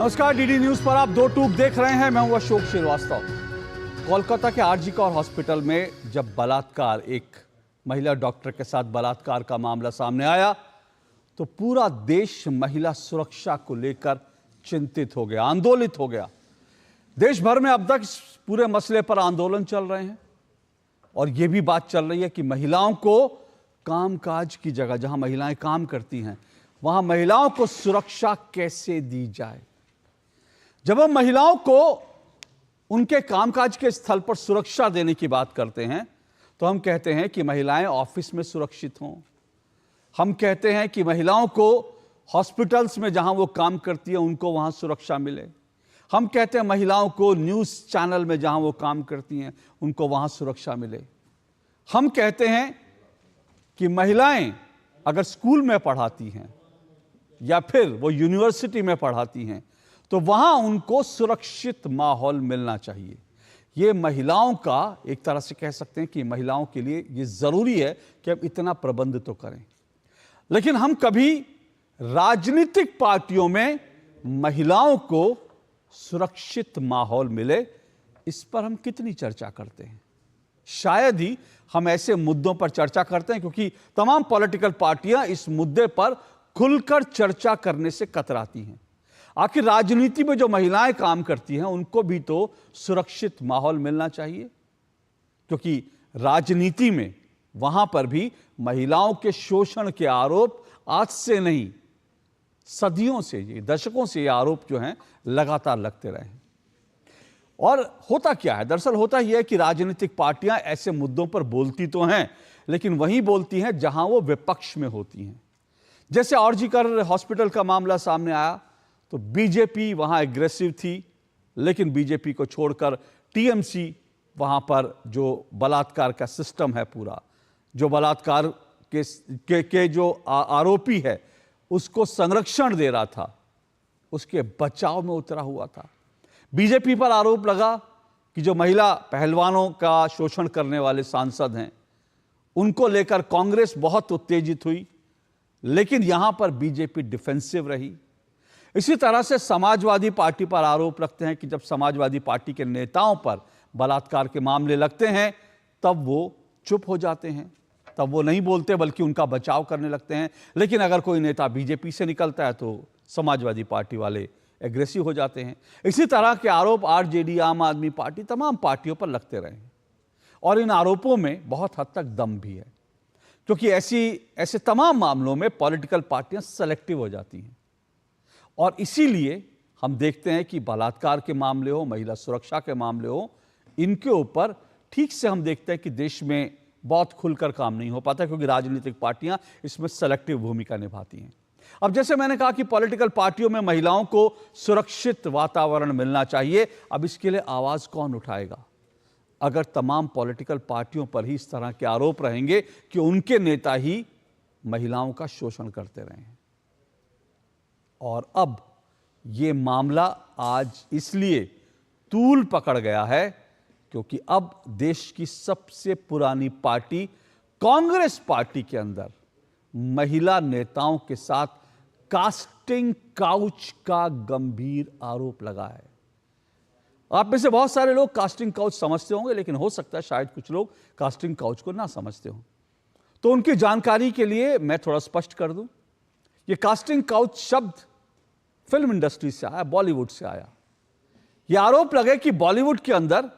नमस्कार, DD news पर आप दो टूक देख रहे हैं। मैं हूं अशोक श्रीवास्तव। कोलकाता के आरजी कौर हॉस्पिटल में जब बलात्कार, एक महिला डॉक्टर के साथ बलात्कार का मामला सामने आया तो पूरा देश महिला सुरक्षा को लेकर चिंतित हो गया, आंदोलित हो गया। देश भर में अब तक इस पूरे मसले पर आंदोलन चल रहे हैं और यह भी बात चल रही है कि महिलाओं को कामकाज की जगह, जहां महिलाएं काम करती हैं, वहां महिलाओं को सुरक्षा कैसे दी जाए। जब हम महिलाओं को उनके कामकाज के स्थल पर सुरक्षा देने की बात करते हैं तो हम कहते हैं कि महिलाएं ऑफिस में सुरक्षित हों। हम कहते हैं कि महिलाओं को हॉस्पिटल्स में जहां वो काम करती है उनको वहां सुरक्षा मिले। हम कहते हैं महिलाओं को न्यूज़ चैनल में जहां वो काम करती हैं उनको वहां सुरक्षा मिले। हम कहते हैं कि महिलाएं अगर स्कूल में पढ़ाती हैं या फिर वो यूनिवर्सिटी में पढ़ाती हैं तो वहां उनको सुरक्षित माहौल मिलना चाहिए। ये महिलाओं का, एक तरह से कह सकते हैं कि महिलाओं के लिए ये जरूरी है कि अब इतना प्रबंध तो करें। लेकिन हम कभी राजनीतिक पार्टियों में महिलाओं को सुरक्षित माहौल मिले, इस पर हम कितनी चर्चा करते हैं। शायद ही हम ऐसे मुद्दों पर चर्चा करते हैं क्योंकि तमाम पॉलिटिकल पार्टियां इस मुद्दे पर खुलकर चर्चा करने से कतराती हैं। आखिर राजनीति में जो महिलाएं काम करती हैं उनको भी तो सुरक्षित माहौल मिलना चाहिए, क्योंकि राजनीति में वहां पर भी महिलाओं के शोषण के आरोप आज से नहीं, सदियों से, ये दशकों से ये आरोप जो हैं लगातार लगते रहे हैं। और होता क्या है, दरअसल होता यह है कि राजनीतिक पार्टियां ऐसे मुद्दों पर बोलती तो हैं, लेकिन वहीं बोलती हैं जहां वो विपक्ष में होती हैं। जैसे आरजी कौर हॉस्पिटल का मामला सामने आया तो बीजेपी वहां एग्रेसिव थी, लेकिन बीजेपी को छोड़कर टीएमसी वहां पर जो बलात्कार का सिस्टम है, पूरा जो बलात्कार के जो आरोपी है उसको संरक्षण दे रहा था, उसके बचाव में उतरा हुआ था। बीजेपी पर आरोप लगा कि जो महिला पहलवानों का शोषण करने वाले सांसद हैं उनको लेकर कांग्रेस बहुत उत्तेजित हुई, लेकिन यहां पर बीजेपी डिफेंसिव रही। इसी तरह से समाजवादी पार्टी पर आरोप लगते हैं कि जब समाजवादी पार्टी के नेताओं पर बलात्कार के मामले लगते हैं तब वो चुप हो जाते हैं, तब वो नहीं बोलते बल्कि उनका बचाव करने लगते हैं। लेकिन अगर कोई नेता बीजेपी से निकलता है तो समाजवादी पार्टी वाले एग्रेसिव हो जाते हैं। इसी तरह के आरोप आरजेडी, आम आदमी पार्टी, तमाम पार्टियों पर लगते रहे हैं और इन आरोपों में बहुत हद तक दम भी है, क्योंकि ऐसे तमाम मामलों में पॉलिटिकल पार्टियां सेलेक्टिव हो जाती हैं। और इसीलिए हम देखते हैं कि बलात्कार के मामले हो, महिला सुरक्षा के मामले हो, इनके ऊपर ठीक से हम देखते हैं कि देश में बहुत खुलकर काम नहीं हो पाता, क्योंकि राजनीतिक पार्टियां इसमें सेलेक्टिव भूमिका निभाती हैं। अब जैसे मैंने कहा कि पॉलिटिकल पार्टियों में महिलाओं को सुरक्षित वातावरण मिलना चाहिए, अब इसके लिए आवाज कौन उठाएगा अगर तमाम पॉलिटिकल पार्टियों पर ही इस तरह के आरोप रहेंगे कि उनके नेता ही महिलाओं का शोषण करते रहे हैं। और अब ये मामला आज इसलिए तूल पकड़ गया है क्योंकि अब देश की सबसे पुरानी पार्टी कांग्रेस पार्टी के अंदर महिला नेताओं के साथ कास्टिंग काउच का गंभीर आरोप लगा है। आप में से बहुत सारे लोग कास्टिंग काउच समझते होंगे, लेकिन हो सकता है शायद कुछ लोग कास्टिंग काउच को ना समझते हों। तो उनकी जानकारी के लिए मैं थोड़ा स्पष्ट कर दूं। ये कास्टिंग काउच शब्द फिल्म इंडस्ट्री से आया, बॉलीवुड से आया। यह आरोप लगे कि बॉलीवुड के अंदर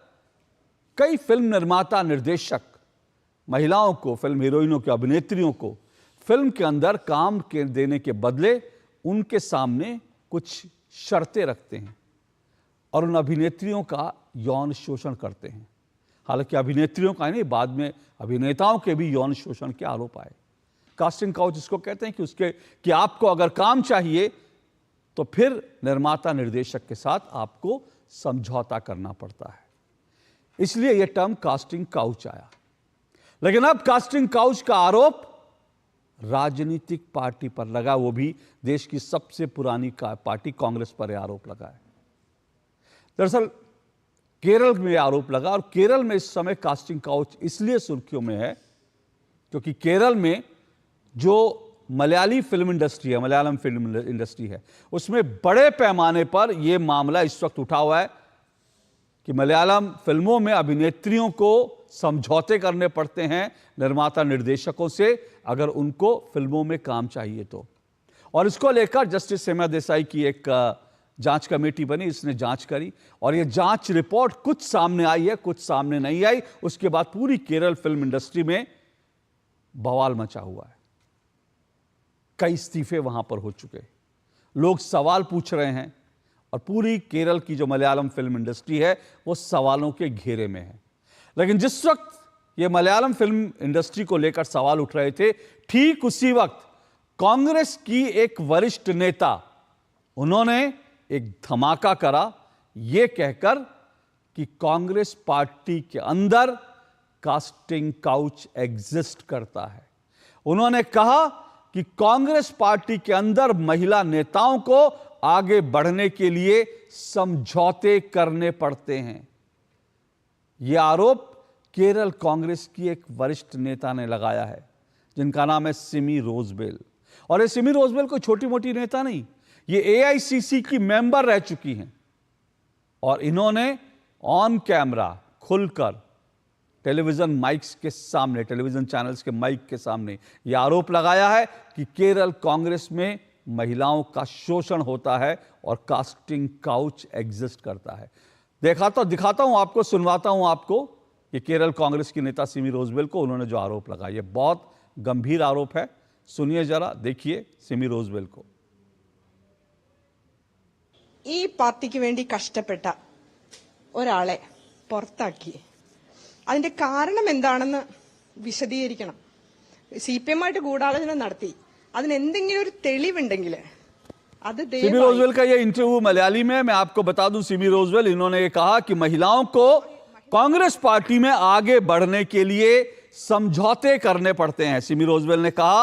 कई फिल्म निर्माता, निर्देशक महिलाओं को, फिल्म हीरोइनों की, अभिनेत्रियों को फिल्म के अंदर काम के देने के बदले उनके सामने कुछ शर्तें रखते हैं और उन अभिनेत्रियों का यौन शोषण करते हैं। हालांकि अभिनेत्रियों का नहीं, बाद में अभिनेताओं के भी यौन शोषण के आरोप आए। कास्टिंग काउच इसको कहते हैं कि आपको अगर काम चाहिए तो फिर निर्माता, निर्देशक के साथ आपको समझौता करना पड़ता है, इसलिए यह टर्म कास्टिंग काउच आया। लेकिन अब कास्टिंग काउच का आरोप राजनीतिक पार्टी पर लगा, वो भी देश की सबसे पुरानी पार्टी कांग्रेस पर यह आरोप लगा है। दरअसल केरल में आरोप लगा, और केरल में इस समय कास्टिंग काउच इसलिए सुर्खियों में है क्योंकि केरल में जो मलयाली फिल्म इंडस्ट्री है, मलयालम फिल्म इंडस्ट्री है, उसमें बड़े पैमाने पर यह मामला इस वक्त उठा हुआ है कि मलयालम फिल्मों में अभिनेत्रियों को समझौते करने पड़ते हैं निर्माता निर्देशकों से अगर उनको फिल्मों में काम चाहिए तो। और इसको लेकर जस्टिस सेमा देसाई की एक जांच कमेटी बनी, इसने जांच करी और ये जांच रिपोर्ट कुछ सामने आई है, कुछ सामने नहीं आई। उसके बाद पूरी केरल फिल्म इंडस्ट्री में बवाल मचा हुआ है। कई इस्तीफे वहां पर हो चुके, लोग सवाल पूछ रहे हैं और पूरी केरल की जो मलयालम फिल्म इंडस्ट्री है वो सवालों के घेरे में है। लेकिन जिस वक्त ये मलयालम फिल्म इंडस्ट्री को लेकर सवाल उठ रहे थे, ठीक उसी वक्त कांग्रेस की एक वरिष्ठ नेता, उन्होंने एक धमाका करा यह कहकर कि कांग्रेस पार्टी के अंदर कास्टिंग काउच एग्जिस्ट करता है। उन्होंने कहा कि कांग्रेस पार्टी के अंदर महिला नेताओं को आगे बढ़ने के लिए समझौते करने पड़ते हैं। यह आरोप केरल कांग्रेस की एक वरिष्ठ नेता ने लगाया है जिनका नाम है सिमी रोजबेल। और ये सिमी रोजबेल कोई छोटी मोटी नेता नहीं, ये एआईसीसी की मेंबर रह चुकी हैं और इन्होंने ऑन कैमरा खुलकर टेलीविजन माइक्स के सामने, टेलीविजन चैनल्स के माइक के सामने यह आरोप लगाया है कि केरल कांग्रेस में महिलाओं का शोषण होता है और कास्टिंग काउच एग्जिस्ट करता है। दिखाता हूं आपको, सुनवाता हूं आपको कि केरल कांग्रेस की नेता सिमी रोजबेल को उन्होंने जो आरोप लगाया, यह बहुत गंभीर आरोप है। सुनिए जरा, देखिए सिमी रोजबेल को। ഈ പാർട്ടിക്ക് വേണ്ടി കഷ്ടപ്പെട്ട ഒരാളെ പുറത്താക്കി, അതിന്റെ കാരണം എന്താണെന്ന് വിശദീകരിക്കണം. CPM ആയിട്ട് ഗൂഢാലോചന നടത്തി, അതിന് എന്തെങ്കിലും ഒരു തെളിവുണ്ടെങ്കിൽ അത് सिमी रोजबेल का ये इंटरव्यू मलयाली में, मैं आपको बता दूं, सिमी रोजबेल इन्होंने ये कहा कि महिलाओं को कांग्रेस पार्टी में आगे बढ़ने के लिए समझौते करने पड़ते हैं। सिमी रोजबेल ने कहा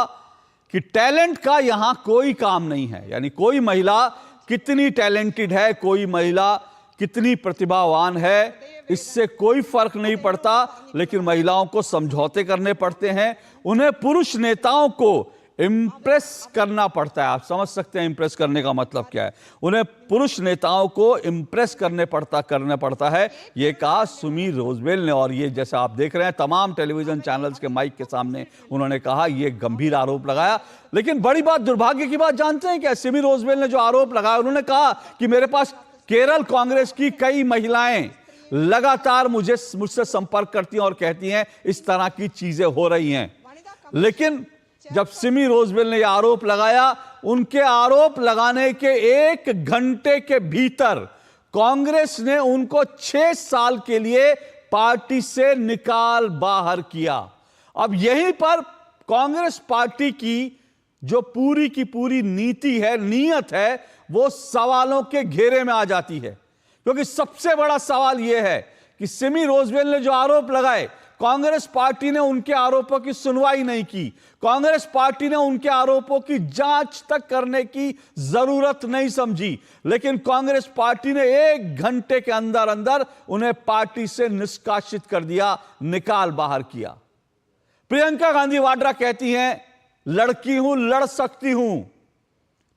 कि टैलेंट का यहां कोई काम नहीं है, यानी कोई महिला कितनी टैलेंटेड है, कोई महिला कितनी प्रतिभावान है, इससे कोई फर्क नहीं पड़ता, लेकिन महिलाओं को समझौते करने पड़ते हैं। उन्हें पुरुष नेताओं को इंप्रेस करना पड़ता है। आप समझ सकते हैं इंप्रेस करने का मतलब क्या है। उन्हें पुरुष नेताओं को इंप्रेस करना पड़ता है, यह कहा सिमी रोजबेल ने। और ये जैसा आप देख रहे हैं तमाम टेलीविजन चैनल्स के माइक के सामने उन्होंने कहा, यह गंभीर आरोप लगाया। लेकिन बड़ी बात, दुर्भाग्य की बात जानते हैं क्या? सिमी रोजबेल ने जो आरोप लगाया, उन्होंने कहा कि मेरे पास केरल कांग्रेस की कई महिलाएं लगातार मुझसे संपर्क करती हैं और कहती हैं इस तरह की चीजें हो रही हैं। लेकिन जब सिमी रोजबेल ने यह आरोप लगाया, उनके आरोप लगाने के 1 घंटे के भीतर कांग्रेस ने उनको 6 साल के लिए पार्टी से निकाल बाहर किया। अब यहीं पर कांग्रेस पार्टी की जो पूरी की पूरी नीति है, नीयत है, वो सवालों के घेरे में आ जाती है। क्योंकि सबसे बड़ा सवाल यह है कि सिमी रोजबेल ने जो आरोप लगाए, कांग्रेस पार्टी ने उनके आरोपों की सुनवाई नहीं की। कांग्रेस पार्टी ने उनके आरोपों की जांच तक करने की जरूरत नहीं समझी, लेकिन कांग्रेस पार्टी ने 1 घंटे के अंदर अंदर उन्हें पार्टी से निष्कासित कर दिया, निकाल बाहर किया। प्रियंका गांधी वाड्रा कहती हैं लड़की हूं, लड़ सकती हूं,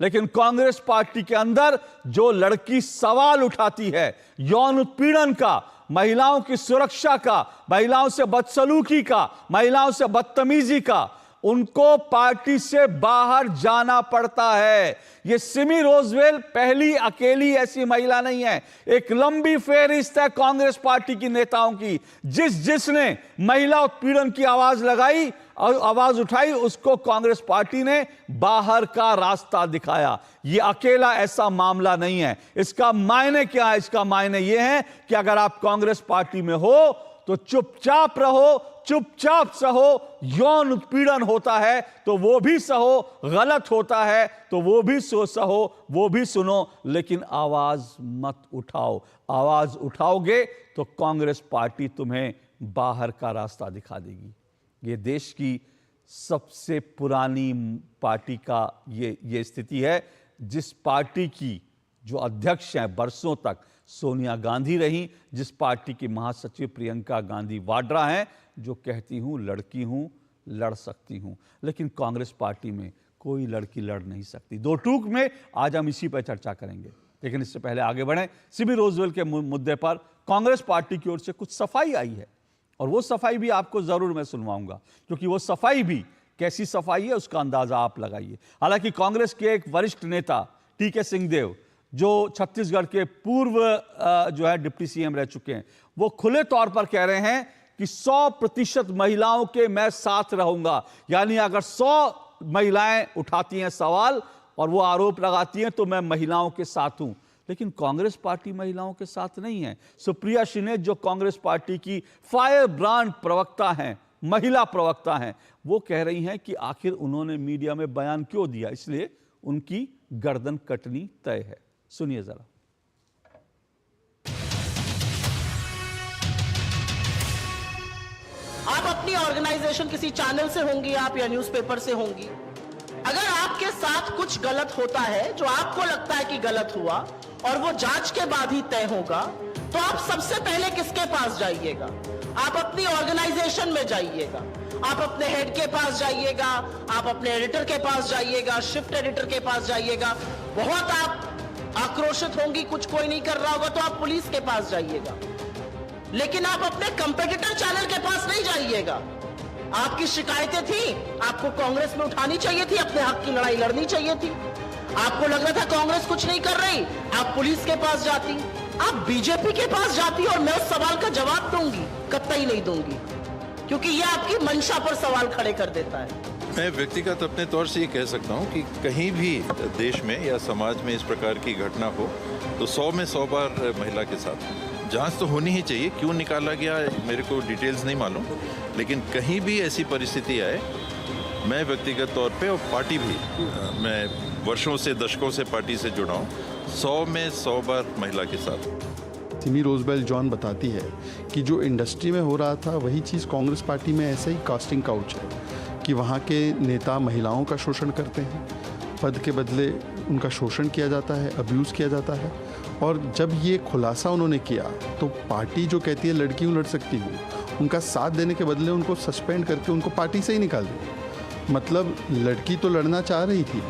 लेकिन कांग्रेस पार्टी के अंदर जो लड़की सवाल उठाती है यौन उत्पीड़न का, महिलाओं की सुरक्षा का, महिलाओं से बदसलूकी का, महिलाओं से बदतमीजी का, उनको पार्टी से बाहर जाना पड़ता है। यह सिमी रोजबेल पहली अकेली ऐसी महिला नहीं है, एक लंबी फेहरिस्त है कांग्रेस पार्टी की नेताओं की। जिसने महिला उत्पीड़न की आवाज लगाई और आवाज उठाई, उसको कांग्रेस पार्टी ने बाहर का रास्ता दिखाया। यह अकेला ऐसा मामला नहीं है। इसका मायने क्या है? इसका मायने यह है कि अगर आप कांग्रेस पार्टी में हो तो चुपचाप रहो, चुपचाप सहो। यौन उत्पीड़न होता है तो वो भी सहो, गलत होता है तो वो भी सहो, वो भी सुनो, लेकिन आवाज मत उठाओ। आवाज उठाओगे तो कांग्रेस पार्टी तुम्हें बाहर का रास्ता दिखा देगी। ये देश की सबसे पुरानी पार्टी का ये स्थिति है, जिस पार्टी की जो अध्यक्ष हैं बरसों तक सोनिया गांधी रही, जिस पार्टी की महासचिव प्रियंका गांधी वाड्रा हैं, जो कहती हूं लड़की हूं, लड़ सकती हूं। लेकिन कांग्रेस पार्टी में कोई लड़की लड़ नहीं सकती। दो टूक में आज हम इसी पर चर्चा करेंगे, लेकिन इससे पहले आगे बढ़ें। सिमी रोजवेल के मुद्दे पर कांग्रेस पार्टी की ओर से कुछ सफाई आई है, और वो सफाई भी आपको जरूर मैं सुनवाऊंगा, क्योंकि वो सफाई भी कैसी सफाई है उसका अंदाजा आप लगाइए। हालांकि कांग्रेस के एक वरिष्ठ नेता टीके सिंहदेव, जो छत्तीसगढ़ के पूर्व जो है डिप्टी सीएम रह चुके हैं, वो खुले तौर पर कह रहे हैं कि 100% महिलाओं के मैं साथ रहूंगा। यानी अगर 100 महिलाएं उठाती हैं सवाल और वो आरोप लगाती हैं तो मैं महिलाओं के साथ हूं। लेकिन कांग्रेस पार्टी महिलाओं के साथ नहीं है। सुप्रिया श्रीनेत, जो कांग्रेस पार्टी की फायर ब्रांड प्रवक्ता हैं, महिला प्रवक्ता हैं, वो कह रही हैं कि आखिर उन्होंने मीडिया में बयान क्यों दिया, इसलिए उनकी गर्दन कटनी तय है। सुनिए जरा। आप अपनी ऑर्गेनाइजेशन किसी चैनल से होंगी आप या न्यूज़पेपर से होंगी, अगर आपके साथ कुछ गलत होता है जो आपको लगता है कि गलत हुआ और वो जांच के बाद ही तय होगा, तो आप सबसे पहले किसके पास जाइएगा? आप अपनी ऑर्गेनाइजेशन में जाइएगा, आप अपने हेड के पास जाइएगा, आप अपने एडिटर के पास जाइएगा, शिफ्ट एडिटर के पास जाइएगा। बहुत आप आक्रोशित होंगी, कुछ कोई नहीं कर रहा होगा तो आप पुलिस के पास जाइएगा, लेकिन आप अपने कंपेटिटर चैनल के पास नहीं जाइएगा। आपकी शिकायतें थी, आपको कांग्रेस में उठानी चाहिए थी, अपने हक की लड़ाई लड़नी चाहिए थी। आपको लग रहा था कांग्रेस कुछ नहीं कर रही, आप पुलिस के पास जाती, आप बीजेपी के पास जाती, और मैं उस सवाल का जवाब दूंगी, कतई नहीं दूंगी, क्योंकि यह आपकी मंशा पर सवाल खड़े कर देता है। मैं व्यक्तिगत अपने तौर से ये कह सकता हूँ कि कहीं भी देश में या समाज में इस प्रकार की घटना हो तो 100 में 100 बार महिला के साथ जांच तो होनी ही चाहिए। क्यों निकाला गया मेरे को डिटेल्स नहीं मालूम, लेकिन कहीं भी ऐसी परिस्थिति आए, मैं व्यक्तिगत तौर पे और पार्टी भी, मैं वर्षों से दशकों से पार्टी से जुड़ा हूँ, 100 में 100 बार महिला के साथ। सिमी रोजबेल जॉन बताती है कि जो इंडस्ट्री में हो रहा था वही चीज़ कांग्रेस पार्टी में ऐसे ही कास्टिंग काउच है कि वहाँ के नेता महिलाओं का शोषण करते हैं, पद के बदले उनका शोषण किया जाता है, अब्यूज़ किया जाता है। और जब ये खुलासा उन्होंने किया तो पार्टी जो कहती है लड़कियों लड़ सकती हूँ, उनका साथ देने के बदले उनको सस्पेंड करके उनको पार्टी से ही निकाल दिया। मतलब लड़की तो लड़ना चाह रही थी,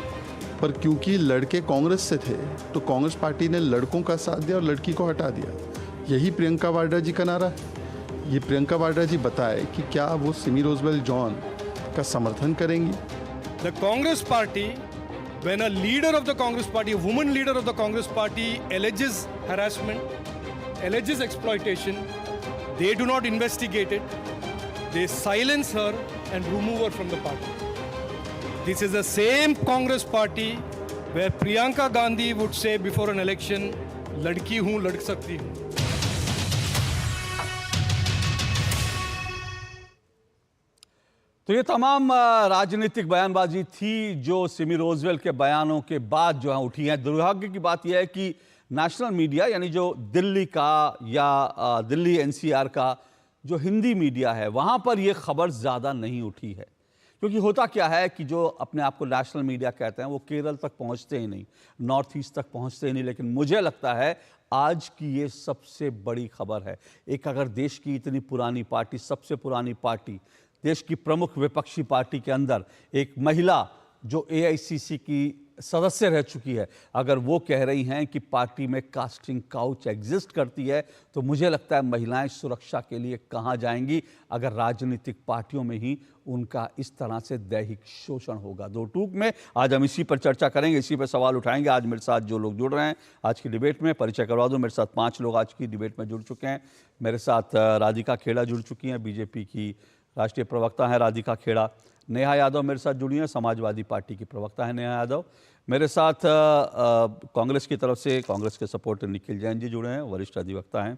पर क्योंकि लड़के कांग्रेस से थे तो कांग्रेस पार्टी ने लड़कों का साथ दिया और लड़की को हटा दिया। यही प्रियंका वाड्रा जी का नारा है। ये प्रियंका वाड्रा जी बताए कि क्या वो सिमी रोजबेल जॉन का समर्थन करेंगी? The Congress party, when a leader of the Congress party, a woman leader of the Congress party alleges harassment, alleges exploitation, they do not investigate it, they silence her and remove her from the party. This is the same Congress party where Priyanka Gandhi would say before an election, लड़की हूँ लड़ सकती हूँ। तो ये तमाम राजनीतिक बयानबाजी थी जो सिमी रोजवेल के बयानों के बाद जो है उठी है। दुर्भाग्य की बात यह है कि नेशनल मीडिया, यानी जो दिल्ली का या दिल्ली एनसीआर का जो हिंदी मीडिया है, वहाँ पर यह खबर ज़्यादा नहीं उठी है। क्योंकि होता क्या है कि जो अपने आप को नेशनल मीडिया कहते हैं वो केरल तक पहुँचते ही नहीं, नॉर्थ ईस्ट तक पहुँचते ही नहीं। लेकिन मुझे लगता है आज की ये सबसे बड़ी खबर है। एक अगर देश की इतनी पुरानी पार्टी, सबसे पुरानी पार्टी, देश की प्रमुख विपक्षी पार्टी के अंदर एक महिला जो एआईसीसी की सदस्य रह चुकी है, अगर वो कह रही हैं कि पार्टी में कास्टिंग काउच एग्जिस्ट करती है, तो मुझे लगता है महिलाएं सुरक्षा के लिए कहाँ जाएंगी अगर राजनीतिक पार्टियों में ही उनका इस तरह से दैहिक शोषण होगा। दो टूक में आज हम इसी पर चर्चा करेंगे, इसी पर सवाल उठाएंगे। आज मेरे साथ जो लोग जुड़ रहे हैं आज की डिबेट में, परिचय करवा दूं, मेरे साथ 5 लोग आज की डिबेट में जुड़ चुके हैं। मेरे साथ राधिका खेड़ा जुड़ चुकी हैं, बीजेपी की राष्ट्रीय प्रवक्ता हैं राधिका खेड़ा। नेहा यादव मेरे साथ जुड़ी हैं, समाजवादी पार्टी की प्रवक्ता हैं नेहा यादव। मेरे साथ कांग्रेस की तरफ से कांग्रेस के सपोर्टर निखिल जैन जी जुड़े हैं, वरिष्ठ अधिवक्ता हैं।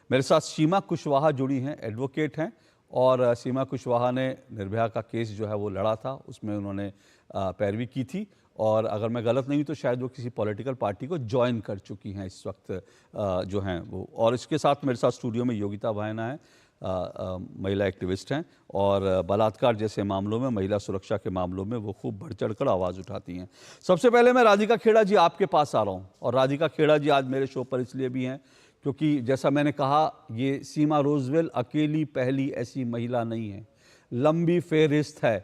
मेरे साथ सीमा कुशवाहा जुड़ी हैं, एडवोकेट हैं, और सीमा कुशवाहा ने निर्भया का केस जो है वो लड़ा था, उसमें उन्होंने पैरवी की थी, और अगर मैं गलत नहीं तो शायद वो किसी पॉलिटिकल पार्टी को ज्वाइन कर चुकी हैं इस वक्त जो हैं वो। और इसके साथ मेरे साथ स्टूडियो में योगिता भायना है, महिला एक्टिविस्ट हैं, और बलात्कार जैसे मामलों में, महिला सुरक्षा के मामलों में वो खूब बढ़ चढ़ कर आवाज़ उठाती हैं। सबसे पहले मैं राधिका खेड़ा जी आपके पास आ रहा हूँ, और राधिका खेड़ा जी आज मेरे शो पर इसलिए भी हैं क्योंकि जैसा मैंने कहा, ये सीमा रोजवेल अकेली पहली ऐसी महिला नहीं है, लंबी फेहरिस्त है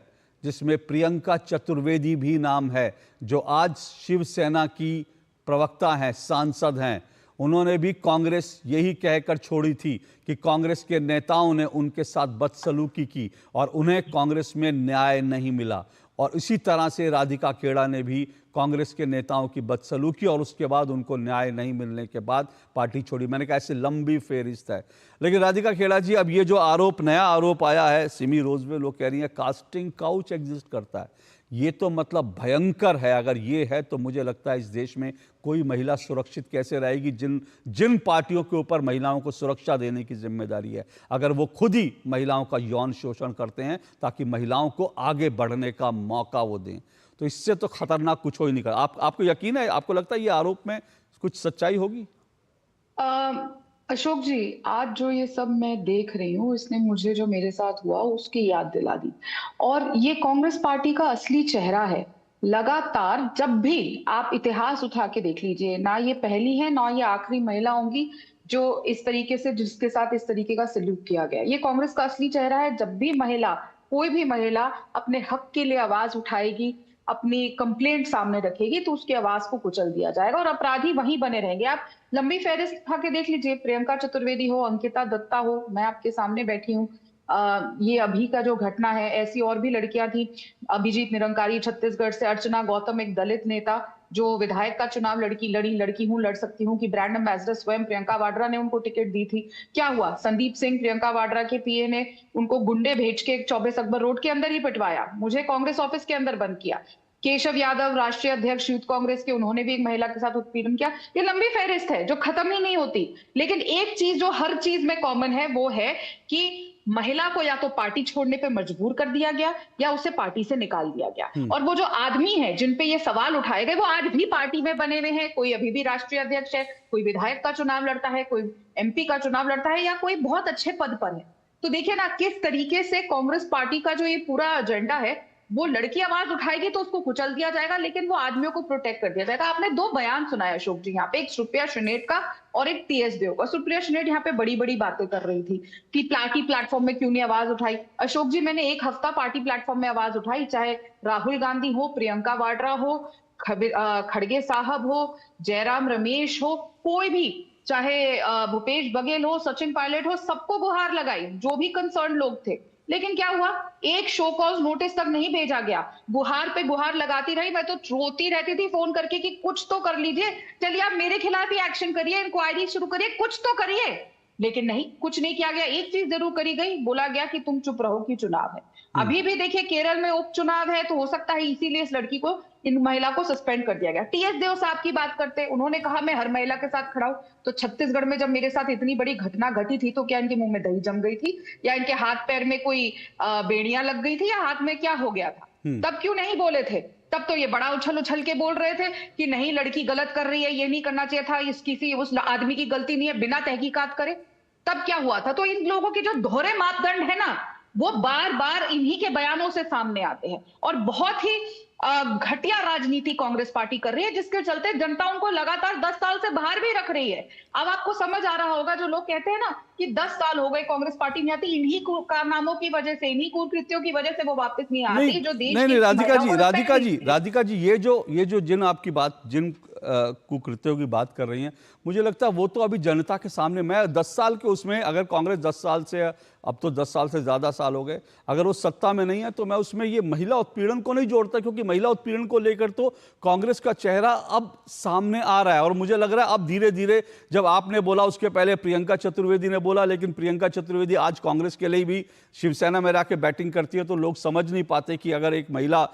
जिसमें प्रियंका चतुर्वेदी भी नाम है, जो आज शिवसेना की प्रवक्ता हैं, सांसद हैं। उन्होंने भी कांग्रेस यही कहकर छोड़ी थी कि कांग्रेस के नेताओं ने उनके साथ बदसलूकी की और उन्हें कांग्रेस में न्याय नहीं मिला। और इसी तरह से राधिका खेड़ा ने भी कांग्रेस के नेताओं की बदसलूकी और उसके बाद उनको न्याय नहीं मिलने के बाद पार्टी छोड़ी। मैंने कहा ऐसे लंबी फेरिस्त है। लेकिन राधिका खेड़ा जी, अब ये जो आरोप, नया आरोप आया है, सिमी रोजवे लोग कह रही हैं कास्टिंग काउच एग्जिस्ट करता है। ये तो मतलब भयंकर है। अगर ये है तो मुझे लगता है इस देश में कोई महिला सुरक्षित कैसे रहेगी, जिन पार्टियों के ऊपर महिलाओं को सुरक्षा देने की जिम्मेदारी है, अगर वो खुद ही महिलाओं का यौन शोषण करते हैं ताकि महिलाओं को आगे बढ़ने का मौका वो दें, तो इससे तो खतरनाक कुछ हो ही नहीं कर। आपको यकीन है, आपको लगता है ये आरोप में कुछ सच्चाई होगी? अशोक जी, आज जो ये सब मैं देख रही हूँ, इसने मुझे जो मेरे साथ हुआ उसकी याद दिला दी। और ये कांग्रेस पार्टी का असली चेहरा है। लगातार जब भी आप इतिहास उठा के देख लीजिए, ना ये पहली है ना ये आखिरी महिला होंगी जो इस तरीके से, जिसके साथ इस तरीके का सलूक किया गया। ये कांग्रेस का असली चेहरा है। जब भी महिला, कोई भी महिला अपने हक के लिए आवाज उठाएगी, अपनी कंप्लेंट सामने रखेगी, तो उसकी आवाज को कुचल दिया जाएगा और अपराधी वहीं बने रहेंगे। आप लंबी फहरिस्त उठा के देख लीजिए, प्रियंका चतुर्वेदी हो, अंकिता दत्ता हो, मैं आपके सामने बैठी हूँ, ये अभी का जो घटना है, ऐसी और भी लड़कियां थी। अभिजीत निरंकारी छत्तीसगढ़ से, अर्चना गौतम एक दलित नेता जो विधायक का चुनाव लड़की हूं, लड़ सकती हूं, कि ब्रांड एम्बेसडर स्वयं प्रियंका वाड्रा ने उनको टिकट दी थी। क्या हुआ? संदीप सिंह, प्रियंका वाड्रा के पीए, ने उनको गुंडे भेज के 24 अकबर रोड के अंदर ही पिटवाया, मुझे कांग्रेस ऑफिस के अंदर बंद किया। केशव यादव, राष्ट्रीय अध्यक्ष यूथ कांग्रेस के, उन्होंने भी एक महिला के साथ उत्पीड़न किया। ये लंबी फहरिस्त है जो खत्म ही नहीं होती। लेकिन एक चीज जो हर चीज में कॉमन है, वो है कि महिला को या तो पार्टी छोड़ने पे मजबूर कर दिया गया या उसे पार्टी से निकाल दिया गया। और वो जो आदमी है जिन पे ये सवाल उठाए गए, वो आज भी पार्टी में बने हुए हैं। कोई अभी भी राष्ट्रीय अध्यक्ष है, कोई विधायक का चुनाव लड़ता है, कोई एमपी का चुनाव लड़ता है, या कोई बहुत अच्छे पद पर है। तो देखिए ना किस तरीके से कांग्रेस पार्टी का जो ये पूरा एजेंडा है, वो लड़की आवाज उठाएगी तो उसको कुचल दिया जाएगा, लेकिन वो आदमियों को प्रोटेक्ट कर दिया जाएगा। आपने दो बयान सुनाया अशोक जी यहाँ पे, एक सुप्रिया श्रीनेट का और एक टीएस देव का। सुप्रिया श्रीनेट यहाँ पे बड़ी बड़ी बातें कर रही थी कि पार्टी प्लेटफॉर्म में क्यों नहीं आवाज उठाई। अशोक जी, मैंने एक हफ्ता पार्टी प्लेटफॉर्म में आवाज उठाई, चाहे राहुल गांधी हो, प्रियंका वाड्रा हो, खड़गे साहब हो, जयराम रमेश हो, कोई भी, चाहे भूपेश बघेल हो, सचिन पायलट हो, सबको गुहार लगाई, जो भी कंसर्न लोग थे। लेकिन क्या हुआ? एक शो कॉज नोटिस तक नहीं भेजा गया। गुहार पे गुहार लगाती रही। मैं तो रोती रहती थी फोन करके कि कुछ तो कर लीजिए, चलिए आप मेरे खिलाफ ही एक्शन करिए, इंक्वायरी शुरू करिए, कुछ तो करिए। लेकिन नहीं, कुछ नहीं किया गया। एक चीज जरूर करी गई, बोला गया कि तुम चुप रहो कि चुनाव है। अभी भी देखिए केरल में उपचुनाव है, तो हो सकता है इसीलिए इस लड़की को, इन महिला को सस्पेंड कर दिया गया। टीएस देव साहब की बात करते, उन्होंने कहा मैं हर महिला के साथ खड़ा हूं। तो छत्तीसगढ़ में जब मेरे साथ इतनी बड़ी घटना घटी थी, तो क्या इनके मुंह में दही जम गई थी, या इनके हाथ पैर में कोई बेड़ियां लग गई थी, या हाथ में क्या हो गया था? तब क्यों नहीं बोले थे? तब तो ये बड़ा उछल उछल के बोल रहे थे कि नहीं, लड़की गलत कर रही है, ये नहीं करना चाहिए था, इस किसी उस आदमी की गलती नहीं है, बिना तहकीकात करे। तब क्या हुआ था? तो इन लोगों के जो दोहरे मापदंड है ना, वो बार बार इन्हीं के बयानों से सामने आते हैं। और बहुत ही घटिया राजनीति कांग्रेस पार्टी कर रही है, जिसके चलते जनता उनको लगातार 10 साल से बाहर भी रख रही है। अब आपको समझ आ रहा होगा, जो लोग कहते हैं ना कि 10 साल हो गए कांग्रेस पार्टी नहीं आती, इन्हीं कारनामों की वजह से, इन्हीं कुकृत्यों की वजह से वो वापस नहीं आती। जो देश नहीं, राधिका जी, ये जो जिन कुकृत्यों की बात कर रही हैं, मुझे लगता है वो तो अभी जनता के सामने, मैं 10 साल के उसमें, अगर कांग्रेस 10 साल से, अब तो 10 साल से ज़्यादा साल हो गए, अगर वो सत्ता में नहीं है, तो मैं उसमें ये महिला उत्पीड़न को नहीं जोड़ता, क्योंकि महिला उत्पीड़न को लेकर तो कांग्रेस का चेहरा अब सामने आ रहा है। और मुझे लग रहा है अब धीरे धीरे, जब आपने बोला उसके पहले प्रियंका चतुर्वेदी ने बोला, लेकिन प्रियंका चतुर्वेदी आज कांग्रेस के लिए भी शिवसेना में रहकर बैटिंग करती है, तो लोग समझ नहीं पाते कि अगर एक महिला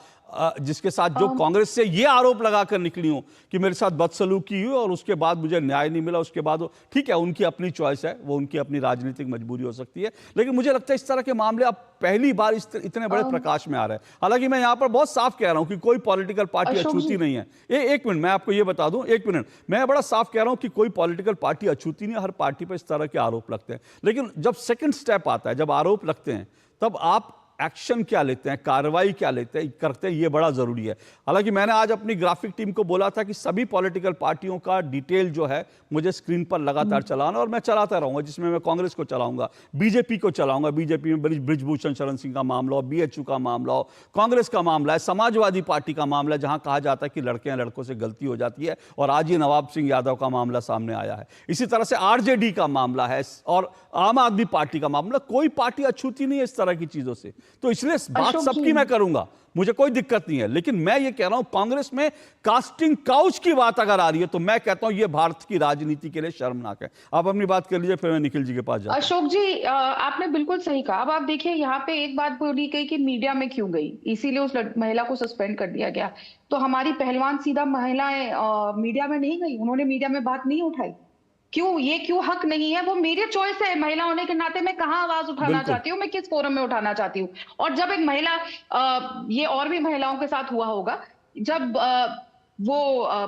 जिसके साथ जो कांग्रेस से ये आरोप लगाकर निकली हो कि मेरे साथ बदसलूकी हुई और उसके बाद मुझे न्याय नहीं मिला, उसके बाद ठीक है, उनकी अपनी चॉइस है, वो उनकी अपनी राजनीतिक मजबूरी हो सकती है, लेकिन मुझे लगता है इस तरह के मामले अब पहली बार इतने बड़े प्रकाश में आ रहे हैं। हालांकि मैं यहां पर बहुत साफ कह रहा हूं कि कोई पॉलिटिकल पार्टी अछूती नहीं है। एक मिनट, मैं आपको ये बता दूं, एक मिनट, मैं बड़ा साफ कह रहा हूं कि कोई पॉलिटिकल पार्टी अछूती नहीं है, हर पार्टी पर इस तरह के आरोप लगते हैं। लेकिन जब सेकेंड स्टेप आता है, जब आरोप लगते हैं, तब आप एक्शन क्या लेते हैं, कार्रवाई क्या लेते हैं, करते हैं, ये बड़ा जरूरी है। हालांकि मैंने आज अपनी ग्राफिक टीम को बोला था कि सभी पॉलिटिकल पार्टियों का डिटेल जो है मुझे स्क्रीन पर लगातार चलाना, और मैं चलाता रहूंगा, जिसमें मैं कांग्रेस को चलाऊंगा, बीजेपी को चलाऊंगा, बीजेपी में ब्रिजभूषण शरण सिंह का मामला हो, बीएचयू का मामला हो, कांग्रेस का मामला है, समाजवादी पार्टी का मामला है जहां कहा जाता है कि लड़के हैं लड़कों से गलती हो जाती है, और आज ही नवाब सिंह यादव का मामला सामने आया है। इसी तरह से आरजेडी का मामला है और आम आदमी पार्टी का मामला। कोई पार्टी अछूती नहीं है इस तरह की चीजों से, तो इसलिए बात सबकी मैं करूंगा, मुझे कोई दिक्कत नहीं है। लेकिन मैं ये कह रहा हूं, कांग्रेस में कास्टिंग काउच की बात अगर आ रही है तो मैं कहता हूं ये भारत की राजनीति के लिए शर्मनाक है। आप अपनी बात कर लीजिए, फिर मैं निखिल जी के पास जाऊं। अशोक जी, आपने बिल्कुल सही कहा। अब आप देखिए, यहाँ पे एक बात बोली गई कि मीडिया में क्यों गई, इसीलिए उस महिला को सस्पेंड कर दिया गया। तो हमारी पहलवान सीधा महिलाएं मीडिया में नहीं गई, उन्होंने मीडिया में बात नहीं उठाई। क्यों? ये क्यों हक नहीं है? वो मेरी चॉइस है, महिला होने के नाते मैं कहाँ आवाज उठाना चाहती हूँ, मैं किस फोरम में उठाना चाहती हूँ। और जब एक महिला, ये और भी महिलाओं के साथ हुआ होगा, जब वो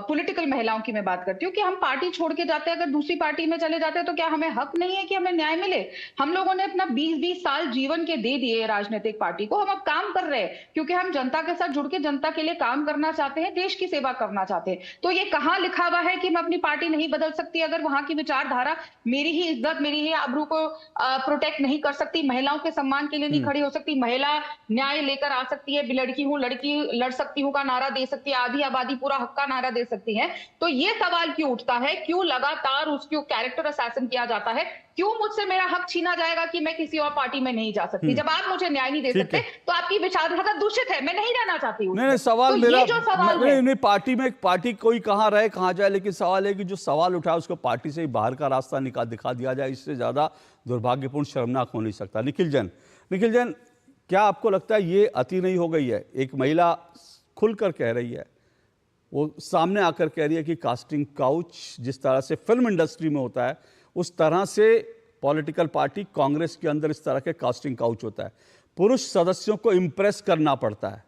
पॉलिटिकल महिलाओं की मैं बात करती हूँ कि हम पार्टी छोड़ के जाते हैं, अगर दूसरी पार्टी में चले जाते हैं तो क्या हमें हक नहीं है कि हमें न्याय मिले? हम लोगों ने अपना 20-20 साल जीवन के दे दिए राजनीतिक पार्टी को, हम अब काम कर रहे हैं क्योंकि हम जनता के साथ जुड़ के जनता के लिए काम करना चाहते हैं, देश की सेवा करना चाहते हैं। तो ये कहाँ लिखा हुआ है कि मैं अपनी पार्टी नहीं बदल सकती अगर वहां की विचारधारा मेरी ही इज्जत, मेरी ही आबरू को प्रोटेक्ट नहीं कर सकती, महिलाओं के सम्मान के लिए नहीं खड़ी हो सकती, महिला न्याय लेकर आ सकती है, लड़की हूं, लड़की लड़ सकती हूं का नारा दे सकती है, आधी आबादी पूरा हक का नारा दे सकती है। तो ये सवाल क्यों उठता है? क्यों लगातार उसको कैरेक्टर असैसिन किया जाता है? क्यों मुझसे मेरा हक छीना जाएगा कि मैं किसी और पार्टी में नहीं जा सकती? जब आप मुझे न्याय नहीं दे सकते तो आपकी विचारधारा दूषित है, मैं नहीं रहना चाहती हूँ। नहीं, सवाल तो मेरा, ये जो सवाल है, नहीं, पार्टी में पार्टी कोई कहाँ रहे कहाँ जाए, लेकिन सवाल है कि जो सवाल उठाए उसको पार्टी से ही बाहर का रास्ता दिखा दिया जाए। इससे ज्यादा दुर्भाग्यपूर्ण, शर्मनाक हो नहीं सकता। निखिल जैन, क्या आपको लगता है ये अति नहीं हो गई है? एक महिला खुलकर कह रही है, वो सामने आकर कह रही है कि कास्टिंग काउच जिस तरह से फिल्म इंडस्ट्री में होता है, उस तरह से पॉलिटिकल पार्टी कांग्रेस के अंदर इस तरह के कास्टिंग काउच होता है। पुरुष सदस्यों को इम्प्रेस करना पड़ता है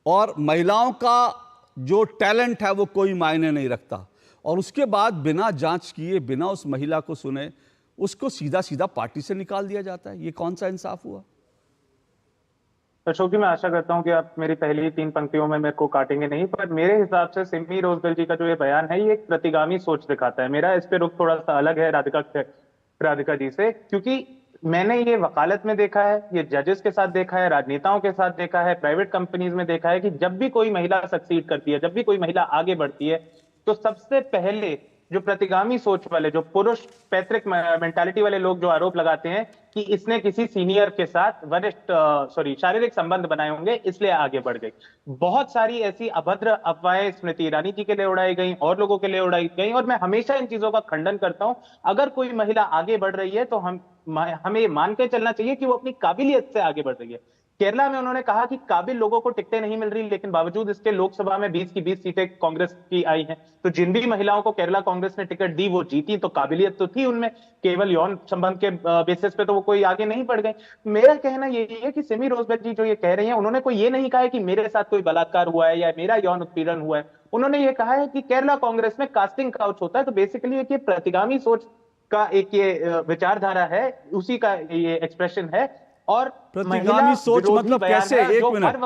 और महिलाओं का जो टैलेंट है वो कोई मायने नहीं रखता, और उसके बाद बिना जांच किए, बिना उस महिला को सुने, उसको सीधा सीधा पार्टी से निकाल दिया जाता है। ये कौन सा इंसाफ हुआ? अशोक जी, मैं आशा करता हूं कि आप मेरी पहली 3 पंक्तियों में मेरे को काटेंगे नहीं, पर मेरे हिसाब से सिमी रोजबेल जी का जो ये बयान है, ये एक प्रतिगामी सोच दिखाता है। मेरा इस पे रुख थोड़ा सा अलग है राधिका जी से, क्योंकि मैंने ये वकालत में देखा है, ये जजेस के साथ देखा है, राजनेताओं के साथ देखा है, प्राइवेट कंपनीज में देखा है कि जब भी कोई महिला सक्सीड करती है, जब भी कोई महिला आगे बढ़ती है, तो सबसे पहले जो प्रतिगामी सोच वाले, जो पुरुष पैतृक मेंटालिटी वाले लोग जो आरोप लगाते हैं कि इसने किसी सीनियर के साथ शारीरिक संबंध बनाए होंगे इसलिए आगे बढ़ गई। बहुत सारी ऐसी अभद्र अफवाहें स्मृति ईरानी जी के लिए उड़ाई गई और लोगों के लिए उड़ाई गई, और मैं हमेशा इन चीजों का खंडन करता हूं। अगर कोई महिला आगे बढ़ रही है तो हमें मान के चलना चाहिए कि वो अपनी काबिलियत से आगे बढ़ रही है। केरला में उन्होंने कहा कि काबिल लोगों को टिकटें नहीं मिल रही, लेकिन बावजूद इसके लोकसभा में 20 की 20 सीटें कांग्रेस की आई हैं। तो जिन भी महिलाओं को केरला कांग्रेस ने टिकट दी वो जीती, तो काबिलियत तो थी उनमें, केवल यौन संबंध के बेसिस पे तो वो कोई आगे नहीं बढ़ गए। मेरा कहना यही है कि सिमी रोजबेल जी जो ये कह रही हैं, उन्होंने कोई ये नहीं कहा है कि मेरे साथ कोई बलात्कार हुआ है या मेरा यौन उत्पीड़न हुआ है। उन्होंने ये कहा है कि केरला कांग्रेस में कास्टिंग काउच होता है। तो बेसिकली एक ये प्रतिगामी सोच का एक ये विचारधारा है, उसी का ये एक्सप्रेशन है। और प्रतिगामी सोच मतलब कैसे? एक मिनट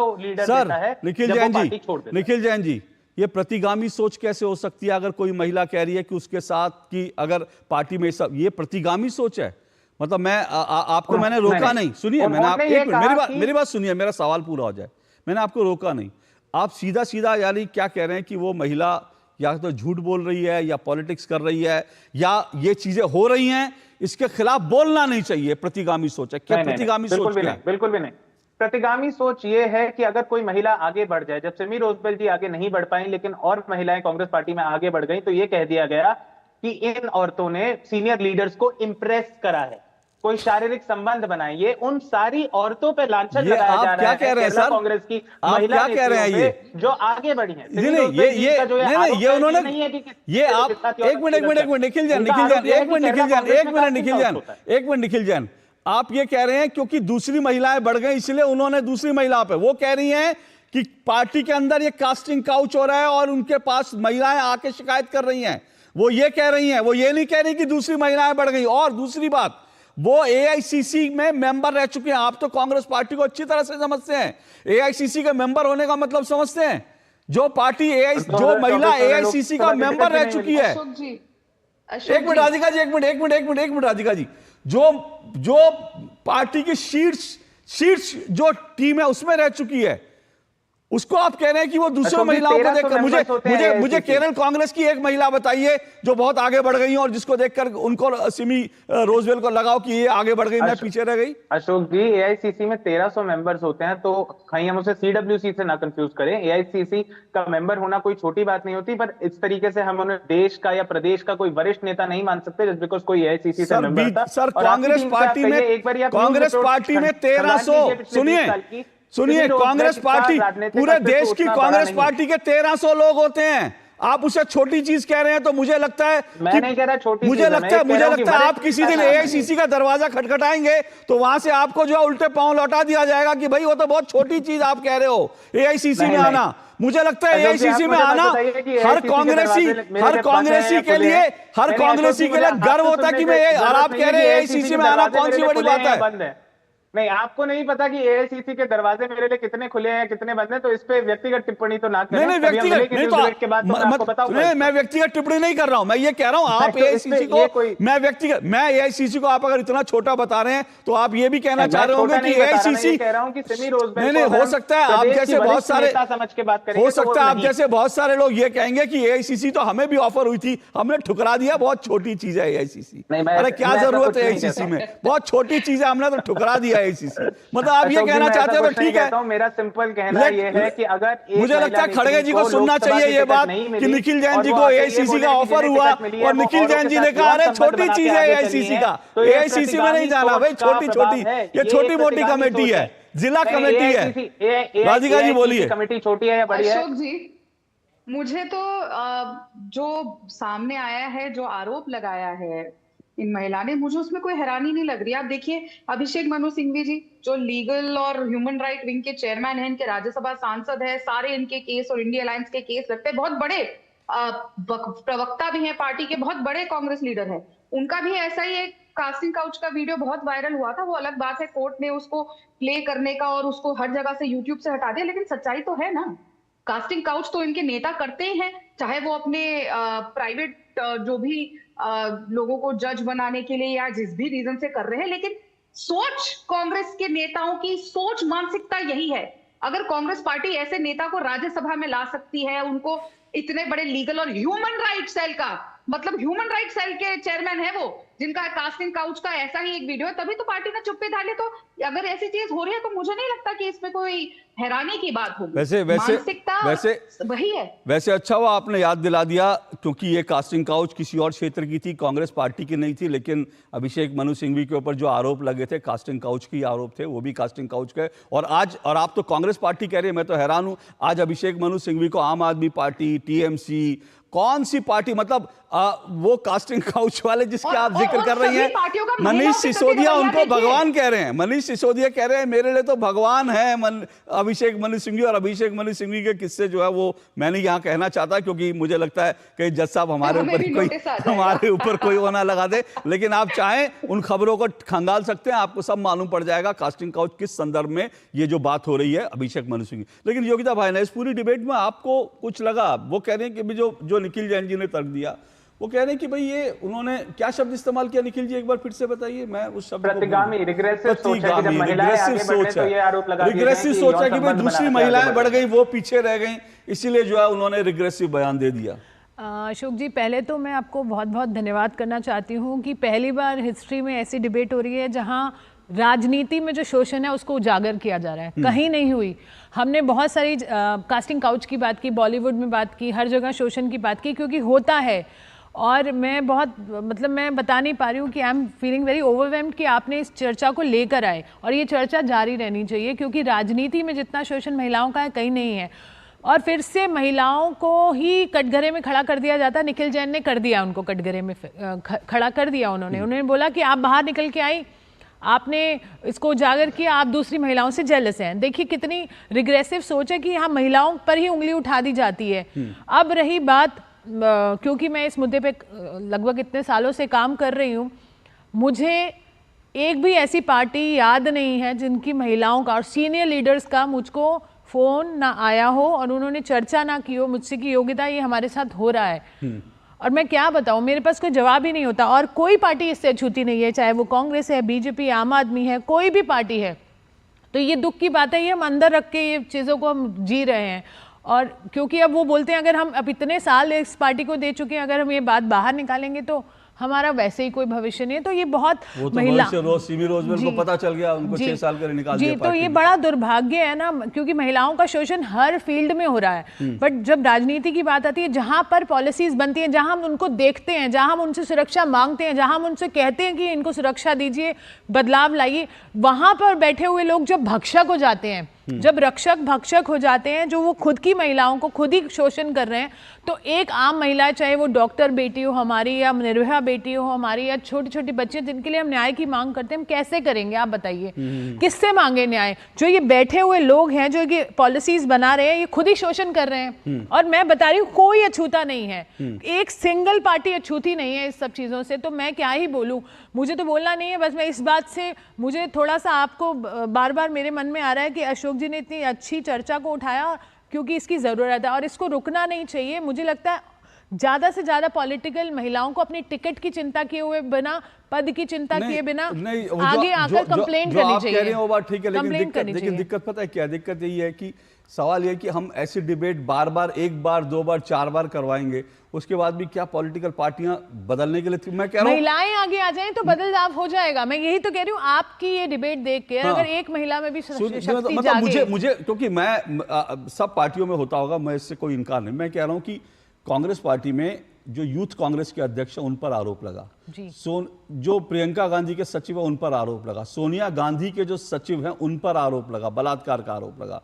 सर, निखिल जैन जी, ये प्रतिगामी सोच कैसे हो सकती है? अगर कोई महिला कह रही है कि उसके साथ की अगर पार्टी में सब, ये प्रतिगामी सोच है? मतलब मैं आपको मैंने रोका नहीं, सुनिए, मैंने आप एक मिनट मेरी बात सुनिए, मेरा सवाल पूरा हो जाए। मैंने आपको रोका नहीं, आप सीधा सीधा यानी क्या कह रहे हैं कि वो महिला या तो झूठ बोल रही है या पॉलिटिक्स कर रही है या ये चीजें हो रही हैं, इसके खिलाफ बोलना नहीं चाहिए, प्रतिगामी सोच है? क्या प्रतिगामी सोच क्या है? बिल्कुल भी नहीं। प्रतिगामी सोच ये है कि अगर कोई महिला आगे बढ़ जाए, जब सिमी रोजबेल जी आगे नहीं बढ़ पाई लेकिन और महिलाएं कांग्रेस पार्टी में आगे बढ़ गई, तो ये कह दिया गया कि इन औरतों ने सीनियर लीडर्स को इंप्रेस करा है, कोई शारीरिक संबंध बनाए। ये उन सारी औरतों पे लांछन लगाया जा रहा है। क्या कह रहे हैं सर? कांग्रेस की आप क्या कह रहे हैं? ये जो आगे बढ़ी है, ये उन्होंने एक मिनट निखिल जैन, आप ये कह रहे हैं क्योंकि दूसरी महिलाएं बढ़ गई इसलिए उन्होंने दूसरी महिला पे, वो कह रही हैं कि पार्टी के अंदर ये कास्टिंग काउच हो रहा है और उनके पास महिलाएं आके शिकायत कर रही हैं, वो ये कह रही हैं, वो ये नहीं कह रही कि दूसरी महिलाएं बढ़ गई। और दूसरी बात, वो एआईसीसी में मेंबर रह चुके हैं। आप तो कांग्रेस पार्टी को अच्छी तरह से समझते हैं, एआईसीसी का मेंबर होने का मतलब समझते हैं। जो पार्टी जो महिला एआईसीसी का मेंबर रह चुकी है, अशोक जी, एक मिनट राधिका जी, एक मिनट राधिका जी, जो पार्टी की शीर्ष जो टीम है उसमें रह चुकी है, उसको आप कह रहे हैं कि वो दूसरी महिलाओं को देखकर, मुझे केरल कांग्रेस की एक महिला बताइए जो बहुत आगे बढ़ गई और जिसको देखकर उनको सिमी रोजवेल को लगाओ कि ये आगे बढ़ गई, मैं पीछे रह गई। अशोक जी, एआईसीसी में 1300 मेंबर्स होते हैं, तो कहीं हम उसे सीडब्ल्यूसी से ना कंफ्यूज करें। एआईसीसी का मेंबर होना कोई छोटी बात नहीं होती, पर इस तरीके से हम उन्हें देश का या प्रदेश का कोई वरिष्ठ नेता नहीं मान सकते जस्ट बिकॉज कोई एआईसीसी से मेंबर था। सर, कांग्रेस पार्टी में 1300, सुनिए, कांग्रेस पार्टी, पूरे देश की कांग्रेस पार्टी के 1300 लोग होते हैं, आप उसे छोटी चीज कह रहे हैं। तो मुझे लगता है, मैं नहीं कह रहा छोटी चीज, मुझे लगता है आप किसी दिन एआईसीसी का दरवाजा खटखटाएंगे तो वहां से आपको जो उल्टे पांव लौटा दिया जाएगा कि भाई वो तो बहुत छोटी चीज आप कह रहे हो एआईसीसी में आना। मुझे लगता है एआईसीसी में आना हर कांग्रेसी के लिए गर्व होता है कि मैं, और आप कह रहे हैं एआईसीसी में आना कौन सी बड़ी बात है। नहीं, आपको नहीं पता कि एआईसीसी के दरवाजे मेरे लिए कितने खुले हैं कितने बंद हैं, तो इस पे व्यक्तिगत टिप्पणी तो ना करें। नहीं, व्यक्तिगत नहीं, तो मैं व्यक्तिगत टिप्पणी नहीं कर रहा हूं, मैं ये कह रहा हूं आप एआईसीसी को, मैं एआईसीसी को आप अगर इतना छोटा बता रहे हैं तो आप ये भी कहना चाह रहे होंगे कि एआईसीसी, कह रहा हूं कि सिमी रोजबेल, नहीं, हो सकता है आप जैसे बहुत सारे समझ के बात करें, हो सकता है आप जैसे बहुत सारे लोग ये कहेंगे कि एआईसीसी तो हमें भी ऑफर हुई थी, हमने ठुकरा दिया, बहुत छोटी चीज है एआईसीसी। अरे क्या जरूरत है एआईसीसी में, बहुत छोटी चीज है, हमने तो ठुकरा दिया एआईसीसी। मतलब आप ये कहना चाहते हो तो ठीक है। मेरा सिंपल कहना ये है कि अगर मुझे लगता है खड़गे जी को सुनना चाहिए ये बात कि निखिल जैन जी को एआईसीसी का ऑफर हुआ और निखिल जैन जी ने कहा अरे छोटी चीज है एआईसीसी का, एआईसीसी में नहीं जाना भाई, छोटी ये छोटी मोटी कमेटी है, जिला कमेटी है। राधिका जी बोलिए, कमेटी छोटी है या बड़ी है? अशोक जी, मुझे तो जो सामने आया है, जो आरोप लगाया है इन महिला ने, मुझे उसमें कोई हैरानी नहीं लग रही। आप देखिए, अभिषेक मनु सिंघवी जी जो लीगल और ह्यूमन राइट विंग के चेयरमैन हैं, इनके राज्यसभा सांसद है, सारे इनके केस और इंडिया अलायंस के केस लगते हैं, बहुत बड़े प्रवक्ता भी हैं पार्टी के, बहुत बड़े कांग्रेस लीडर हैं। उनका भी ऐसा ही एक कास्टिंग काउच का वीडियो बहुत वायरल हुआ था। वो अलग बात है, कोर्ट ने उसको प्ले करने का और उसको हर जगह से यूट्यूब से हटा दिया, लेकिन सच्चाई तो है ना, कास्टिंग काउच तो इनके नेता करते ही हैं, चाहे वो अपने प्राइवेट जो भी लोगों को जज बनाने के लिए या जिस भी रीजन से कर रहे हैं, लेकिन सोच, कांग्रेस के नेताओं की सोच, मानसिकता यही है। अगर कांग्रेस पार्टी ऐसे नेता को राज्यसभा में ला सकती है, उनको इतने बड़े लीगल और ह्यूमन राइट सेल का, मतलब ह्यूमन राइट सेल के चेयरमैन है वो, जिनका कास्टिंग काउच का ऐसा ही एक वीडियो है, तभी तो पार्टी ने चुप्पी डाली। तो अगर ऐसी चीज हो रही है तो मुझे नहीं लगता कि इसमें कोई हैरानी की बात होगी। मानसिकता वही है। वैसे अच्छा हुआ आपने याद दिला दिया, क्योंकि ये कास्टिंग काउच किसी और क्षेत्र की थी, कांग्रेस पार्टी की नहीं थी, लेकिन अभिषेक मनु सिंघवी के ऊपर जो आरोप लगे थे कास्टिंग काउच के आरोप थे, वो भी कास्टिंग काउच के। और आप तो कांग्रेस पार्टी कह रहे हैं, मैं तो हैरान हूं, आज अभिषेक मनु सिंघवी को आम आदमी पार्टी, टीएमसी, कौन सी पार्टी, मतलब वो कास्टिंग काउच वाले जिसके आप जिक्र कर रही हैं, मनीष सिसोदिया उनको भगवान कह रहे हैं। मनीष सिसोदिया कह रहे हैं मेरे लिए तो भगवान है अभिषेक मनु सिंघवी। और अभिषेक मनु सिंघवी के किस्से जो है वो मैं नहीं यहाँ कहना चाहता, क्योंकि मुझे लगता है कि जज साहब हमारे ऊपर कोई वो ना लगा दे, लेकिन आप चाहें उन खबरों को खंगाल सकते हैं, आपको सब मालूम पड़ जाएगा कास्टिंग काउच किस संदर्भ में ये जो बात हो रही है अभिषेक मनु सिंघवी। लेकिन योगिता भाई ने इस पूरी डिबेट में आपको कुछ लगा? वो कह रहे हैं कि जो निखिल जैन जी ने तर्क दिया, वो कह रहे हैं कि भाई ये उन्होंने क्या शब्द इस्तेमाल किया निखिल जी, एक बार फिर से बताइए। मैं उस शब्द प्रतिगामी, रिग्रेसिव सोच है कि जब महिलाएं आगे बढ़े तो ये आरोप लगा दिया है रिग्रेसिव सोच है कि भाई दूसरी महिलाएं बढ़ गई, वो पीछे रह गई, इसीलिए जो है उन्होंने रिग्रेसिव बयान दे दिया। अशोक जी, पहले तो मैं आपको बहुत बहुत धन्यवाद करना चाहती हूँ कि पहली बार हिस्ट्री में ऐसी डिबेट हो रही है जहाँ राजनीति में जो शोषण है उसको उजागर किया जा रहा है। कहीं नहीं हुई। हमने बहुत सारी कास्टिंग काउच की बात की, बॉलीवुड में बात की, हर जगह शोषण की बात की, क्योंकि होता है। और मैं मैं बता नहीं पा रही हूँ कि I am feeling very overwhelmed कि आपने इस चर्चा को लेकर आए, और ये चर्चा जारी रहनी चाहिए, क्योंकि राजनीति में जितना शोषण महिलाओं का है कहीं नहीं है। और फिर से महिलाओं को ही कटघरे में खड़ा कर दिया जाता। निखिल जैन ने कर दिया, उनको कटघरे में खड़ा कर दिया। उन्होंने बोला कि आप बाहर निकल के आई, आपने इसको उजागर किया, आप दूसरी महिलाओं से जेलस हैं। देखिए कितनी रिग्रेसिव सोच है कि यहाँ महिलाओं पर ही उंगली उठा दी जाती है। अब रही बात, क्योंकि मैं इस मुद्दे पे लगभग इतने सालों से काम कर रही हूँ, मुझे एक भी ऐसी पार्टी याद नहीं है जिनकी महिलाओं का और सीनियर लीडर्स का मुझको फोन ना आया हो और उन्होंने चर्चा ना की हो मुझसे कि योगिता ये हमारे साथ हो रहा है। और मैं क्या बताऊं, मेरे पास कोई जवाब ही नहीं होता। और कोई पार्टी इससे अछूती नहीं है, चाहे वो कांग्रेस है, बीजेपी, आम आदमी है, कोई भी पार्टी है। तो ये दुख की बात है, ये हम अंदर रख के ये चीज़ों को हम जी रहे हैं। और क्योंकि अब वो बोलते हैं अगर हम अब इतने साल इस पार्टी को दे चुके हैं, अगर हम ये बात बाहर निकालेंगे तो हमारा वैसे ही कोई भविष्य नहीं है। तो ये बहुत वो तो महिला सिमी रोजबेल को पता चल गया, उनको 6 साल के निकाल दिया। तो ये बड़ा दुर्भाग्य है ना, क्योंकि महिलाओं का शोषण हर फील्ड में हो रहा है। बट जब राजनीति की बात आती है, जहां पर पॉलिसीज बनती हैं, जहां हम उनको देखते हैं, जहां हम उनसे सुरक्षा मांगते हैं, जहां हम उनसे कहते हैं कि इनको सुरक्षा दीजिए, बदलाव लाइए, वहां पर बैठे हुए लोग जब भक्षक हो जाते हैं, जब रक्षक भक्षक हो जाते हैं, जो वो खुद की महिलाओं को खुद ही शोषण कर रहे हैं, तो एक आम महिला, चाहे वो डॉक्टर बेटी हो हमारी या निर्भया बेटी हो हमारी या छोटी छोटी बच्चे जिनके लिए हम न्याय की मांग करते हैं, हम कैसे करेंगे आप बताइए? किससे मांगे न्याय? जो ये बैठे हुए लोग हैं, जो ये पॉलिसीज बना रहे हैं, ये खुद ही शोषण कर रहे हैं। और मैं बता रही हूँ कोई अछूता नहीं है, एक सिंगल पार्टी अछूती नहीं है इस सब चीजों से। तो मैं क्या ही बोलूँ, मुझे तो बोलना नहीं है। बस मैं इस बात से, मुझे थोड़ा सा आपको बार बार मेरे मन में आ रहा है कि अशोक जी ने इतनी अच्छी चर्चा को उठाया क्योंकि इसकी जरूरत है और इसको रुकना नहीं चाहिए। मुझे लगता है ज्यादा से ज्यादा पॉलिटिकल महिलाओं को अपनी टिकट की चिंता किए हुए बिना, पद की चिंता किए बिना आगे आकर कंप्लेंट करनी चाहिए। कह रहे हैं वो बात ठीक है, लेकिन दिक्कत पता है क्या? दिक्कत यही है कि सवाल यह है कि हम ऐसी डिबेट बार बार, एक बार, 2 बार, 4 बार करवाएंगे, उसके बाद भी क्या पॉलिटिकल पार्टियां बदलने के लिए? मैं कह रहा हूं महिलाएं आगे आ जाएं तो बदलाव हो जाएगा। मैं यही तो कह रही हूं, आपकी ये डिबेट देख के अगर एक महिला में भी शक्ति जागे। मुझे क्योंकि मैं सब पार्टियों में होता होगा, मैं इससे कोई इनकार नहीं। मैं कह रहा हूं कि कांग्रेस पार्टी में जो यूथ कांग्रेस के अध्यक्ष हैं उन पर आरोप लगा, जो प्रियंका गांधी के सचिव है उन पर आरोप लगा, सोनिया गांधी के जो सचिव हैं उन पर आरोप लगा, बलात्कार का आरोप लगा।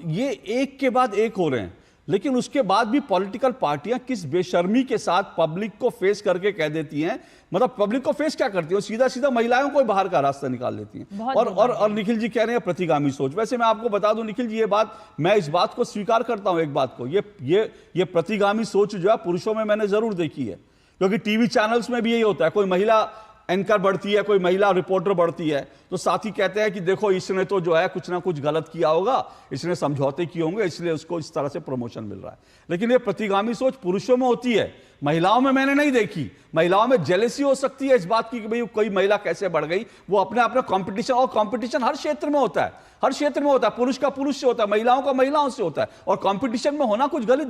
ये एक के बाद एक हो रहे हैं, लेकिन उसके बाद भी पॉलिटिकल पार्टियां किस बेशर्मी के साथ पब्लिक को फेस करके कह देती हैं। मतलब पब्लिक को फेस क्या करती है, सीधा सीधा महिलाओं को बाहर का रास्ता निकाल देती हैं। और निखिल जी कह रहे हैं प्रतिगामी सोच। वैसे मैं आपको बता दूं निखिल जी, ये बात, मैं इस बात को स्वीकार करता हूं, एक बात को, ये प्रतिगामी सोच जो है पुरुषों में मैंने जरूर देखी है, क्योंकि टीवी चैनल्स में भी यही होता है। कोई महिला एंकर बढ़ती है, कोई महिला रिपोर्टर बढ़ती है, तो साथी कहते हैं कि देखो इसने तो जो है कुछ ना कुछ गलत किया होगा, इसने समझौते किए होंगे, इसलिए उसको इस तरह से प्रमोशन मिल रहा है। लेकिन ये प्रतिगामी सोच पुरुषों में होती है, महिलाओं में मैंने नहीं देखी। महिलाओं में जेलसी हो सकती है इस बात की कि भाई कोई महिला कैसे बढ़ गई, वो अपने अपने कंपटीशन, और कंपटीशन हर क्षेत्र में होता है, हर क्षेत्र में होता है। पुरुष का पुरुष से होता है, महिलाओं का महिलाओं से होता है, और कंपटीशन में होना कुछ गलत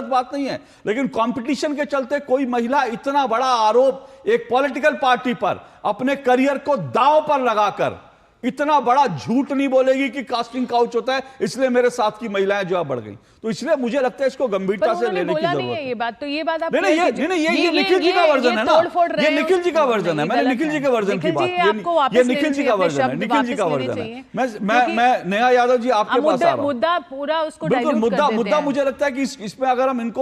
बात नहीं है। लेकिन कंपटीशन के चलते कोई महिला इतना बड़ा आरोप एक पॉलिटिकल पार्टी पर अपने करियर को दांव पर लगाकर इतना बड़ा झूठ नहीं बोलेगी कि कास्टिंग काउच होता है, इसलिए मेरे साथ की महिलाएं जो है बढ़ गई। तो इसलिए मुझे लगता है इसको गंभीरता से लेने की जरूरत है। ये बात आप नहीं, ये निखिल जी का वर्जन है ना, ये निखिल जी का वर्जन है। मैंने निखिल जी के वर्जन की बात, ये निखिल जी का वर्जन है, निखिल जी का वर्जन है। मैं नेहा यादव जी आपके पास आ रहा हूं। मुद्दा पूरा उसको बिल्कुल मुद्दा मुझे लगता है कि इसमें अगर हम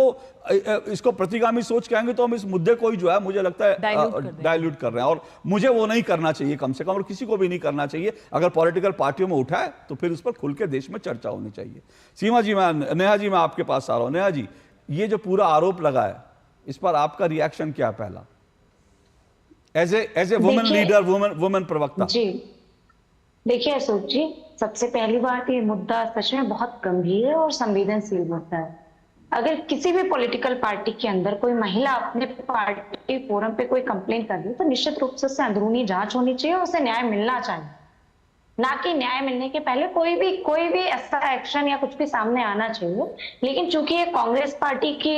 इसको प्रतिगामी सोच कहेंगे तो हम इस मुद्दे को ही जो है मुझे लगता है डाइल्यूट कर रहे हैं, और मुझे वो नहीं करना चाहिए कम से कम, और किसी को भी नहीं करना चाहिए। अगर पॉलिटिकल पार्टियों में उठा है तो फिर उस पर खुल के देश में चर्चा होनी चाहिए। सीमा जी, नेहा जी मैं आपके पास आ रहा हूं। नेहा जी, ये जो पूरा आरोप लगा है, इस पर आपका रिएक्शन क्या है पहला, as a women leader, women प्रवक्ता? जी देखिए अशोक जी, सबसे पहली बात, ये मुद्दा सच में बहुत गंभीर है और संवेदनशील मुद्दा है। अगर किसी भी पॉलिटिकल पार्टी के अंदर कोई महिला अपने पार्टी फोरम पे कोई कंप्लेंट कर रही है तो निश्चित रूप से उससे अंदरूनी जांच होनी चाहिए और उसे न्याय मिलना चाहिए, ना कि न्याय मिलने के पहले कोई भी ऐसा एक्शन या कुछ भी सामने आना चाहिए। लेकिन चूंकि ये कांग्रेस पार्टी की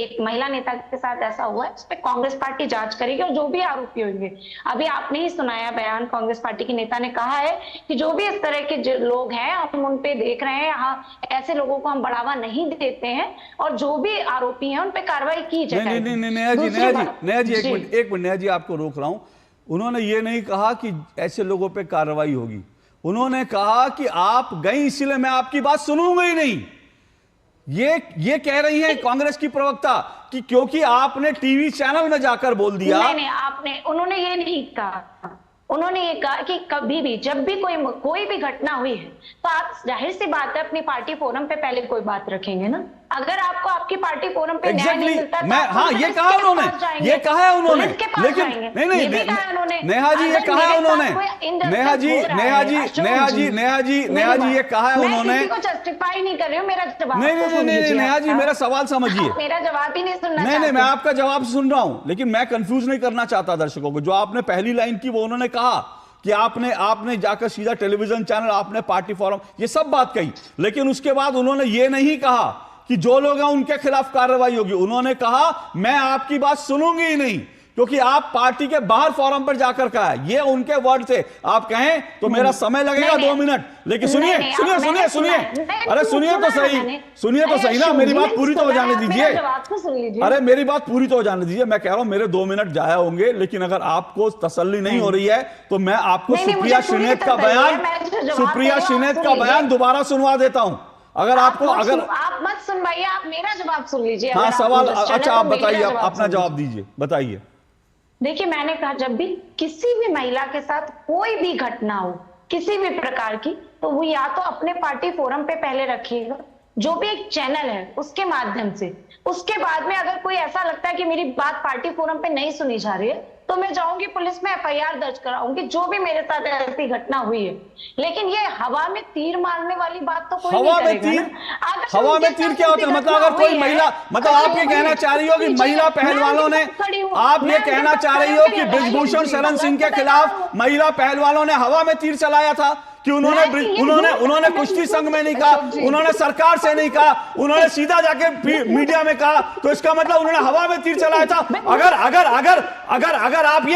एक महिला नेता के साथ ऐसा हुआ है, इस पे कांग्रेस पार्टी जांच करेगी और जो भी आरोपी होंगे, अभी आपने ही सुनाया बयान, कांग्रेस पार्टी के नेता ने कहा है कि जो भी इस तरह के लोग हैं हम उन पे देख रहे हैं, ऐसे लोगों को हम बढ़ावा नहीं देते हैं, और जो भी आरोपी हैं उन पे कार्रवाई की जाए। नेहा जी एक मिनट नेहा जी, आपको रोक रहा हूं। उन्होंने ये नहीं कहा कि ऐसे लोगों पे कार्रवाई होगी, उन्होंने कहा कि आप गई इसलिए मैं आपकी बात सुनूंगा ही नहीं। ये कह रही है कांग्रेस की प्रवक्ता कि क्योंकि आपने टीवी चैनल में जाकर बोल दिया। नहीं, उन्होंने ये नहीं कहा। उन्होंने ये कहा कि कभी भी जब भी कोई भी घटना हुई है तो आप जाहिर सी बात है अपनी पार्टी फोरम पे पहले कोई बात रखेंगे ना। अगर आपको आपकी पार्टी फोरम पे न्याय नहीं मिलता मैं हाँ ये कहा उन्होंने, ये कहा है उन्होंने, लेकिन नहीं नेहा जी ये कहा है उन्होंने, नेहा जी ये कहा है उन्होंने। मैं किसी को जस्टिफाई नहीं कर रही हूँ, मेरा जवाब नहीं नेहा जी मेरा सवाल समझिए। मेरा जवाब ही नहीं सुनना। नहीं मैं आपका जवाब सुन रहा हूं, लेकिन मैं कंफ्यूज नहीं करना चाहता दर्शकों को। जो आपने पहली लाइन की वो उन्होंने कहा कि आपने जाकर सीधा टेलीविजन चैनल, आपने पार्टी फोरम, ये सब बात कही, लेकिन उसके बाद उन्होंने ये नहीं कहा कि जो लोग हैं उनके खिलाफ कार्रवाई होगी। उन्होंने कहा मैं आपकी बात सुनूंगी ही नहीं, क्योंकि आप पार्टी के बाहर फोरम पर जाकर कहा है। ये उनके वर्ड थे। आप कहें तो मेरा समय लगेगा 2 मिनट, लेकिन सुनिए अरे सुनिए तो सही ना, मेरी बात पूरी तो हो जाने दीजिए। अरे मेरी बात पूरी तो हो जाने दीजिए। मैं कह रहा हूं मेरे 2 मिनट जाया होंगे, लेकिन अगर आपको तसल्ली नहीं हो रही है तो मैं आपको सुप्रिया श्रीनेत का बयान दोबारा सुनवा देता हूं। अगर आपको आप मत सुनवाइए, आप मेरा जवाब सुन लीजिए। हाँ सवाल अच्छा आप बताइए, अपना जवाब दीजिए, बताइए। देखिए मैंने कहा जब भी किसी भी महिला के साथ कोई भी घटना हो किसी भी प्रकार की, तो वो या तो अपने पार्टी फोरम पे पहले रखिएगा, जो भी एक चैनल है उसके माध्यम से। उसके बाद में अगर कोई ऐसा लगता है कि मेरी बात पार्टी फोरम पे नहीं सुनी जा रही है तो मैं जाऊंगी पुलिस में FIR दर्ज कराऊंगी, जो भी मेरे साथ ऐसी घटना हुई है। लेकिन ये हवा में तीर मारने वाली बात तो कोई नहीं करेगा ना। हवा में तीर क्या होता है? मतलब अगर कोई महिला, मतलब आप ये कहना चाह रही हो कि महिला पहलवानों ने, आप ये कहना चाह रही हो कि बृजभूषण शरण सिंह के खिलाफ महिला पहलवानों ने हवा में तीर चलाया था कि उन्होंने कुश्ती संघ में नहीं कहा, उन्होंने सरकार से नहीं कहा, उन्होंने सीधा जाके मीडिया में कहा, तो इसका मतलब उन्होंने हवा में तीर चलाया था। अगर आप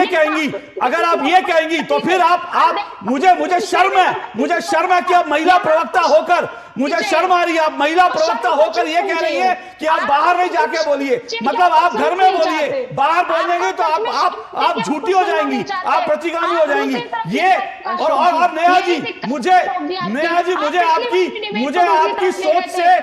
ये कहेंगी तो फिर आप मुझे शर्म है कि आप महिला प्रवक्ता होकर, मुझे शर्म आ रही है, आप महिला प्रवक्ता होकर ये कह रही है कि आप बाहर नहीं जाके बोलिए। मतलब आप घर में बोलिए, बाहर बोलेंगे तो आप झूठी हो जाएंगी, आप प्रतिगामी हो जाएंगी। ये और नेहा जी मुझे आपकी सोच से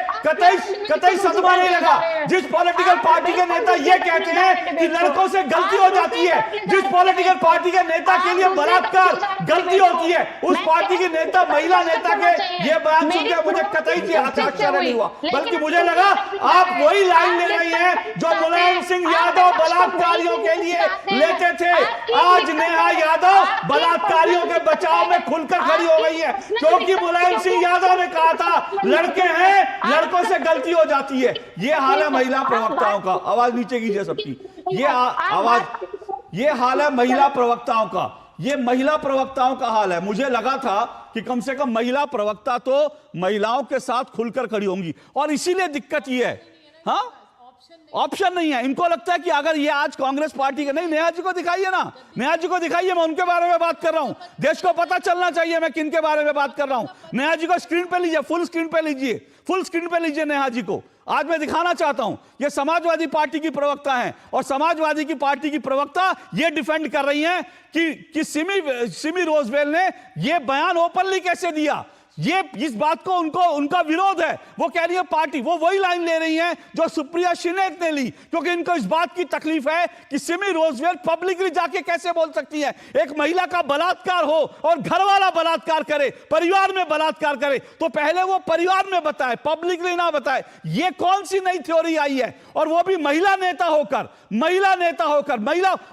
कतई सदमा नहीं लगा। जिस पॉलिटिकल पार्टी के नेता ये कहते हैं कि लड़कों से गलती हो जाती है, जिस पॉलिटिकल पार्टी के नेता के लिए बलात्कार गलती होती है, उस पार्टी के नेता, महिला नेता के ये बयान सुनकर मुझे कतई आश्चर्य नहीं हुआ, बल्कि मुझे लगा आप वही लाइन ले रही हैं जो मुलायम सिंह यादव बलात्कारियों के लिए लेते थे। आज नेहा यादव बलात्कारियों के बचाव में खुलकर खड़ी हो गई है, क्योंकि मुलायम सिंह यादव ने कहा था लड़के हैं, लड़कों से गलती हो जाती है। ये हाल है महिला प्रवक्ताओं का। आवाज नीचे कीजिए सबकी। ये हाल है महिला प्रवक्ताओं का, ये महिला प्रवक्ताओं का हाल है। मुझे लगा था कि कम से कम महिला प्रवक्ता तो महिलाओं के साथ खुलकर खड़ी होंगी, और इसीलिए दिक्कत ये है। हाँ ऑप्शन नहीं है। इनको लगता है कि अगर ये आज कांग्रेस पार्टी के, नहीं नेहा जी को दिखाइए ना, नेहा जी को दिखाइए, मैं उनके बारे में बात कर रहा हूं। देश को पता चलना चाहिए मैं किन के बारे में बात कर रहा हूं। नेहा जी को स्क्रीन पे लीजिए, फुल स्क्रीन पे लीजिए नेहा जी को। आज मैं दिखाना चाहता हूं ये समाजवादी पार्टी की प्रवक्ता हैं, और समाजवादी की पार्टी की प्रवक्ता ये डिफेंड कर रही हैं कि सिमी रोजवेल ने ये बयान ओपनली कैसे दिया। ये इस बात को उनका विरोध है। वो कह रही है पार्टी, वो वही लाइन ले रही हैं जो सुप्रिया श्रीनेत ने ली, क्योंकि इनको इस बात की तकलीफ है कि सिमी रोजवेल पब्लिकली जाके कैसे बोल सकती है। एक महिला का बलात्कार हो और घर वाला बलात्कार करे, परिवार में बलात्कार करे, तो पहले वो परिवार में बताए, पब्लिकली ना बताए। ये कौन सी नई थ्योरी आई है, और वो भी महिला नेता होकर।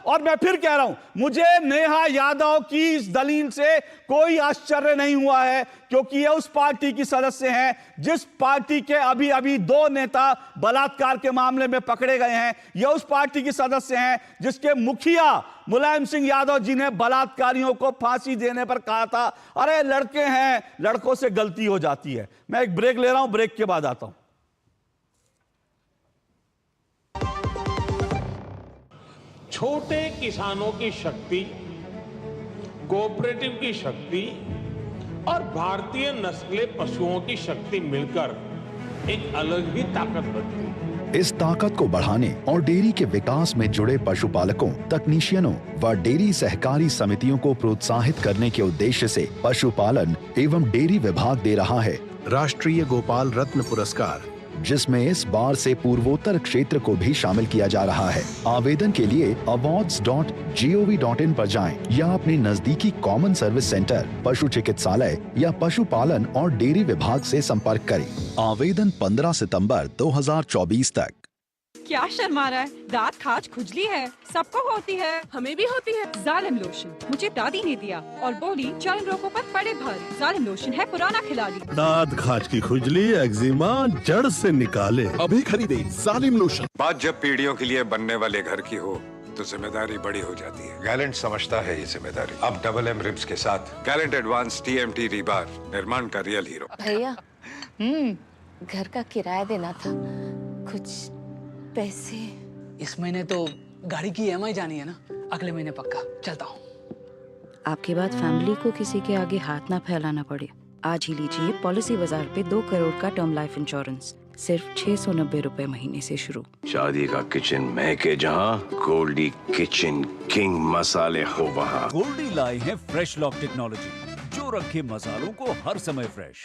और मैं फिर कह रहा हूं, मुझे नेहा यादव की इस दलील से कोई आश्चर्य नहीं हुआ है, क्योंकि ये उस पार्टी की सदस्य हैं जिस पार्टी के अभी 2 नेता बलात्कार के मामले में पकड़े गए हैं। ये उस पार्टी की सदस्य हैं जिसके मुखिया मुलायम सिंह यादव जी ने बलात्कारियों को फांसी देने पर कहा था, अरे लड़के हैं, लड़कों से गलती हो जाती है। मैं एक ब्रेक ले रहा हूं, ब्रेक के बाद आता हूं। छोटे किसानों की शक्ति, कोऑपरेटिव की शक्ति और भारतीय नस्ले पशुओं की शक्ति मिलकर एक अलग ही ताकत बनती है। इस ताकत को बढ़ाने और डेयरी के विकास में जुड़े पशुपालकों, तकनीशियनों व डेयरी सहकारी समितियों को प्रोत्साहित करने के उद्देश्य से पशुपालन एवं डेयरी विभाग दे रहा है राष्ट्रीय गोपाल रत्न पुरस्कार जिसमें इस बार से पूर्वोत्तर क्षेत्र को भी शामिल किया जा रहा है। आवेदन के लिए awards.gov.in पर जाएं या अपने नजदीकी कॉमन सर्विस सेंटर, पशु चिकित्सालय या पशुपालन और डेयरी विभाग से संपर्क करें। आवेदन 15 सितंबर 2024 तक। क्या शर्मा रहा है? दांत खाज खुजली है, सबको होती है, हमें भी होती है। जालिम लोशन मुझे दादी ने दिया और बोली चर्म रोगों पर पड़े भारी। जालिम लोशन है पुराना खिलाड़ी। दांत खाज की खुजली, एक्जिमा जड़ से निकाले। अभी खरीदे जालिम लोशन। बात जब पीढ़ियों के लिए बनने वाले घर की हो तो जिम्मेदारी बड़ी हो जाती है। गैलेंट समझता है ये जिम्मेदारी। अब डबल एम रिब्स के साथ गैलेंट एडवांस TMT रीबार, निर्माण का रियल हीरो। भैया घर का किराया देना था, कुछ पैसे। इस महीने तो गाड़ी की EMI जानी है ना, अगले महीने पक्का। चलता हूँ। आपके बाद फैमिली को किसी के आगे हाथ ना फैलाना पड़े। आज ही लीजिए पॉलिसी बाजार पे 2 करोड़ का टर्म लाइफ इंश्योरेंस, सिर्फ 690 रुपए महीने से शुरू। शादी का किचन महके जहाँ, गोल्डी किचन किंग मसाले हो वहाँ। गोल्डी लाई है फ्रेश लॉक टेक्नोलॉजी, जो रखे मसालों को हर समय फ्रेश।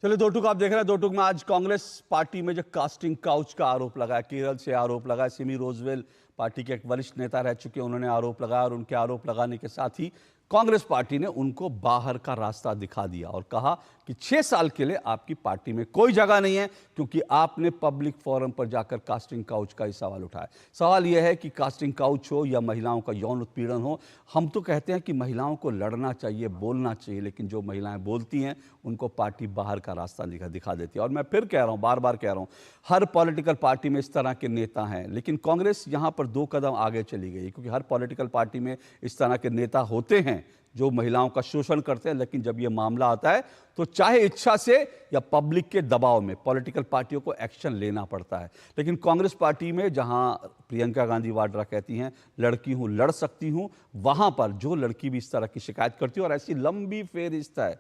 चलिए, दो टूक आप देख रहे हैं। दो टूक में आज कांग्रेस पार्टी में जो कास्टिंग काउच का आरोप लगाया, केरल से आरोप लगाया, सिमी रोजवेल पार्टी के एक वरिष्ठ नेता रह चुके, उन्होंने आरोप लगाया और उनके आरोप लगाने के साथ ही कांग्रेस पार्टी ने उनको बाहर का रास्ता दिखा दिया और कहा कि 6 साल के लिए आपकी पार्टी में कोई जगह नहीं है, क्योंकि आपने पब्लिक फोरम पर जाकर कास्टिंग काउच का ही सवाल उठाया। सवाल यह है कि कास्टिंग काउच हो या महिलाओं का यौन उत्पीड़न हो, हम तो कहते हैं कि महिलाओं को लड़ना चाहिए, बोलना चाहिए, लेकिन जो महिलाएं बोलती हैं उनको पार्टी बाहर का रास्ता दिखा देती है। और मैं फिर कह रहा हूँ, बार बार कह रहा हूँ, हर पॉलिटिकल पार्टी में इस तरह के नेता हैं, लेकिन कांग्रेस यहाँ पर 2 कदम आगे चली गई, क्योंकि हर पॉलिटिकल पार्टी में इस तरह के नेता होते हैं जो महिलाओं का शोषण करते हैं, लेकिन जब ये मामला आता है तो चाहे इच्छा से या पब्लिक के दबाव में पॉलिटिकल पार्टियों को एक्शन लेना पड़ता है। लेकिन कांग्रेस पार्टी में, जहां प्रियंका गांधी वाड्रा कहती हैं लड़की हूं, लड़ सकती हूं, वहां पर जो लड़की भी इस तरह की शिकायत करती है, और ऐसी लंबी फेरिस्त है,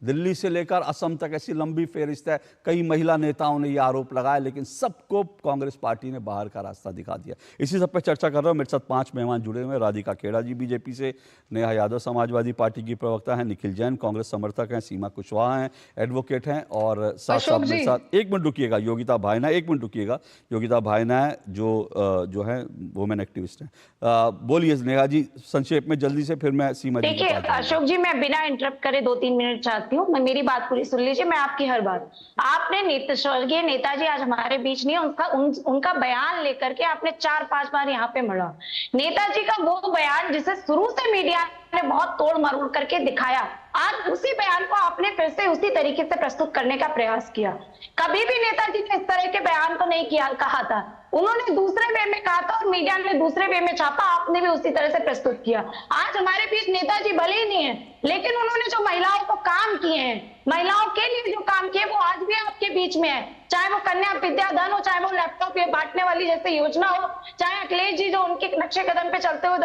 दिल्ली से लेकर असम तक ऐसी लंबी फेरिस्त है, कई महिला नेताओं ने यह आरोप लगाया, लेकिन सबको कांग्रेस पार्टी ने बाहर का रास्ता दिखा दिया। इसी सब पे चर्चा कर रहा हूं। मेरे साथ 5 मेहमान जुड़े हुए हैं। राधिका खेड़ा जी बीजेपी से, नेहा यादव समाजवादी पार्टी की प्रवक्ता हैं, निखिल जैन कांग्रेस समर्थक हैं, सीमा कुशवाहा हैं, एडवोकेट हैं, और साथ साथ मेरे साथ, एक मिनट रुकिएगा, योगिता भायना, एक मिनट रुकिएगा, योगिता भायना है जो है वुमेन एक्टिविस्ट हैं। बोलिए नेहा जी, संक्षेप में जल्दी से, फिर मैं सीमा जी। देखिए अशोक जी, मैं बिना इंटरप्ट करे 2-3 मिनट चाहती हूँ। मैं मेरी बात पूरी सुन लीजिए, मैं आपकी हर बात। आपने स्वर्गीय नेताजी आज हमारे बीच नहीं, उनका बयान लेकर के आपने 4-5 बार यहाँ पे मढ़ा। नेताजी का वो बयान जिसे शुरू से मीडिया ने बहुत तोड़ मरोड़ करके दिखाया, आज उसी बयान को आपने फिर से उसी तरीके से प्रस्तुत करने का प्रयास किया। कभी भी नेताजी ने इस तरह के बयान तो नहीं कहा था, उन्होंने दूसरे वे में कहा था और मीडिया ने दूसरे वे में छापा, आपने भी उसी तरह से प्रस्तुत किया। आज हमारे बीच नेताजी भले ही नहीं है, लेकिन उन्होंने जो महिलाओं को काम किए हैं, महिलाओं के लिए जो काम किए, वो आज भी आपके बीच में है। चाहे वो कन्या विद्याधन हो, चाहे वो लैपटॉप ये बांटने वाली जैसी योजना हो, चाहे अखिलेश जी जो उनके नक्शे कदम पे चलते हुए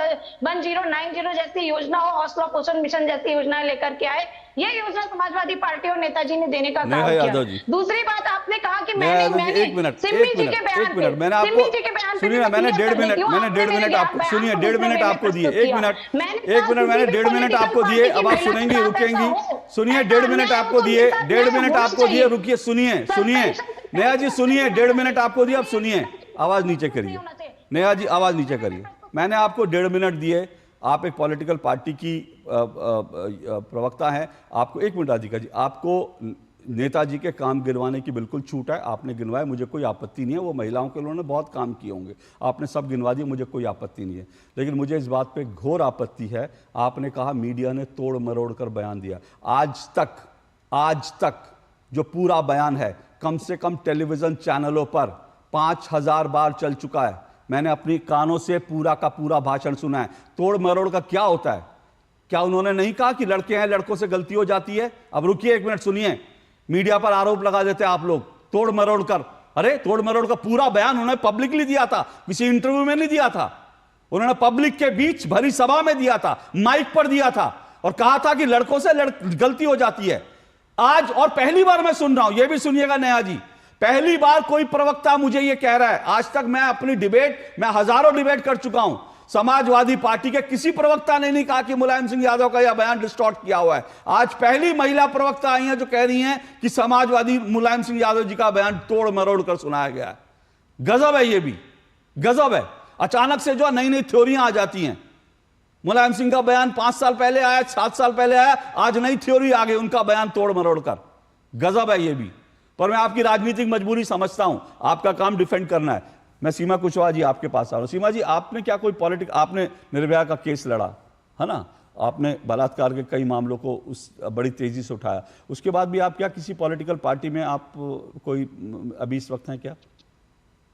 1090 जैसी योजना हो, हौसला पोषण मिशन जैसी योजनाएं लेकर के आए, ये योजना समाजवादी पार्टी और नेताजी ने देने का काम किया। दूसरी बात, आपने कहा कि मैंने सिम्मी जी के बयान, सुनिए, मैंने 1.5 मिनट आपको, सुनिए, 1.5 मिनट आपको दिए, 1 मिनट मैंने 1.5 मिनट आपको दिए, अब आप सुनेंगी, रुकेंगी? सुनिए, 1.5 मिनट आपको दिए, 1.5 मिनट आपको दिए, रुकिए, सुनिए नेहा जी, सुनिए, 1.5 मिनट आपको दिए, अब सुनिए, आवाज नीचे करिए नेहा जी, आवाज नीचे करिए। मैंने आपको 1.5 मिनट दिए, आप एक पॉलिटिकल पार्टी की प्रवक्ता हैं, आपको 1 मिनट राधिका जी, आपको नेताजी के काम गिनवाने की बिल्कुल छूट है, आपने गिनवाए, मुझे कोई आपत्ति नहीं है, वो महिलाओं के उन्होंने बहुत काम किए होंगे, आपने सब गिनवा दिए, मुझे कोई आपत्ति नहीं है। लेकिन मुझे इस बात पे घोर आपत्ति है, आपने कहा मीडिया ने तोड़ मरोड़ कर बयान दिया। आज तक जो पूरा बयान है, कम से कम टेलीविजन चैनलों पर 5000 बार चल चुका है, मैंने अपनी कानों से पूरा का पूरा भाषण सुना है। तोड़ मरोड़ का क्या होता है? क्या उन्होंने नहीं कहा कि लड़के हैं, लड़कों से गलती हो जाती है? अब रुकिए 1 मिनट, सुनिए, मीडिया पर आरोप लगा देते आप लोग तोड़ मरोड़ कर। अरे तोड़ मरोड़ का पूरा बयान उन्होंने पब्लिकली दिया था, किसी इंटरव्यू में नहीं दिया था, उन्होंने पब्लिक के बीच भरी सभा में दिया था, माइक पर दिया था और कहा था कि लड़कों से गलती हो जाती है। आज और पहली बार मैं सुन रहा हूं, यह भी सुनिएगा नेहा जी, पहली बार कोई प्रवक्ता मुझे यह कह रहा है। आज तक मैं अपनी डिबेट, मैं हजारों डिबेट कर चुका हूं, समाजवादी पार्टी के किसी प्रवक्ता ने नहीं कहा कि मुलायम सिंह यादव का यह बयान डिस्टॉर्ट किया हुआ है। आज पहली महिला प्रवक्ता आई हैं जो कह रही हैं कि समाजवादी मुलायम सिंह यादव जी का बयान तोड़ मरोड़ कर सुनाया गया है। गजब है, ये भी गजब है। अचानक से जो नई नई थ्योरियां आ जाती हैं। मुलायम सिंह का बयान 5 साल पहले आया, 7 साल पहले आया, आज नई थ्योरी आ गई उनका बयान तोड़ मरोड़ कर। गजब है ये भी। पर मैं आपकी राजनीतिक मजबूरी समझता हूं, आपका काम डिफेंड करना है। मैं सीमा कुशवाहा जी आपके पास आ रहा हूं। सीमा जी, आपने क्या कोई आपने निर्भया का केस लड़ा है ना, आपने बलात्कार के कई मामलों को उस बड़ी तेजी से उठाया, उसके बाद भी आप क्या किसी पॉलिटिकल पार्टी में आप कोई अभी इस वक्त हैं क्या?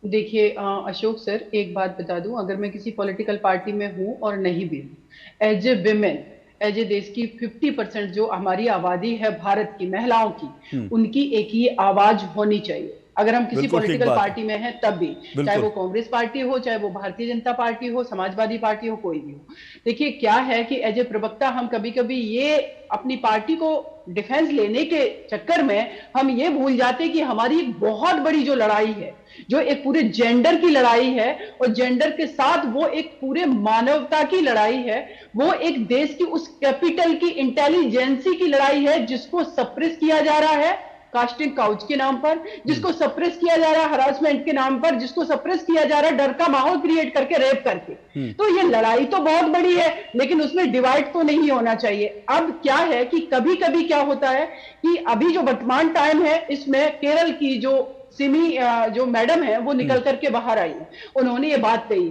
देखिए अशोक सर, एक बात बता दूं, अगर मैं किसी पॉलिटिकल पार्टी में हूं और नहीं भी हूं, as a women, as a देश की 50% जो हमारी आबादी है भारत की महिलाओं की, उनकी एक ही आवाज होनी चाहिए। अगर हम किसी पॉलिटिकल पार्टी में हैं तब भी, चाहे वो कांग्रेस पार्टी हो, चाहे वो भारतीय जनता पार्टी हो, समाजवादी पार्टी हो, कोई भी हो। देखिए क्या है कि एज ए प्रवक्ता हम कभी कभी ये अपनी पार्टी को डिफेंस लेने के चक्कर में हम ये भूल जाते कि हमारी एक बहुत बड़ी जो लड़ाई है, जो एक पूरे जेंडर की लड़ाई है, और जेंडर के साथ वो एक पूरे मानवता की लड़ाई है, वो एक देश की उस कैपिटल की इंटेलिजेंसी की लड़ाई है जिसको सप्रेस किया जा रहा है कास्टिंग काउच के नाम पर, जिसको सप्रेस किया जा रहा है हरासमेंट के नाम पर, जिसको सप्रेस किया जा रहा है डर का माहौल क्रिएट करके रेप करके। तो ये लड़ाई तो बहुत बड़ी है, लेकिन उसमें डिवाइड तो नहीं होना चाहिए। अब क्या है कि कभी कभी क्या होता है कि अभी जो वर्तमान टाइम है इसमें केरल की जो सिमी जो मैडम है वो निकल करके बाहर आई, उन्होंने ये बात कही,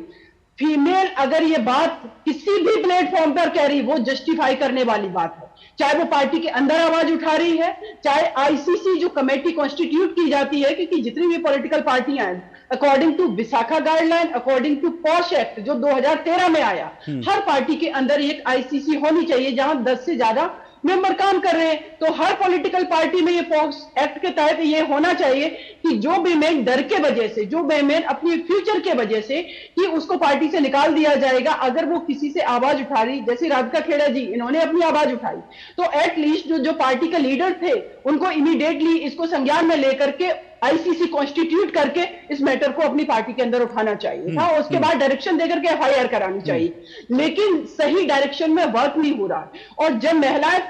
फीमेल अगर ये बात किसी भी प्लेटफॉर्म पर कह रही, वो जस्टिफाई करने वाली बात है, चाहे वो पार्टी के अंदर आवाज उठा रही है, चाहे आईसीसी जो कमेटी कॉन्स्टिट्यूट की जाती है, क्योंकि जितनी भी पॉलिटिकल पार्टियां हैं, according to Vishakha guideline, according to POSH act जो 2013 में आया, हर पार्टी के अंदर एक आईसीसी होनी चाहिए जहां 10 से ज्यादा मेंबर काम कर रहे हैं। तो हर पॉलिटिकल पार्टी में ये पॉक्स एक्ट के तहत ये होना चाहिए कि जो बेमेन डर के वजह से, जो बेमेन अपनी फ्यूचर के वजह से, कि उसको पार्टी से निकाल दिया जाएगा अगर वो किसी से आवाज उठा रही, जैसे राधिका खेड़ा जी इन्होंने अपनी आवाज उठाई, तो एटलीस्ट जो पार्टी के लीडर थे उनको इमीडिएटली इसको संज्ञान में लेकर के आईसीसी कॉन्स्टिट्यूट करके इस मैटर को अपनी पार्टी के अंदर उठाना चाहिए था, उसके बाद डायरेक्शन देकर के एफआईआर करानी चाहिए। लेकिन सही डायरेक्शन में वर्क नहीं हो रहा, और जब महिलाएं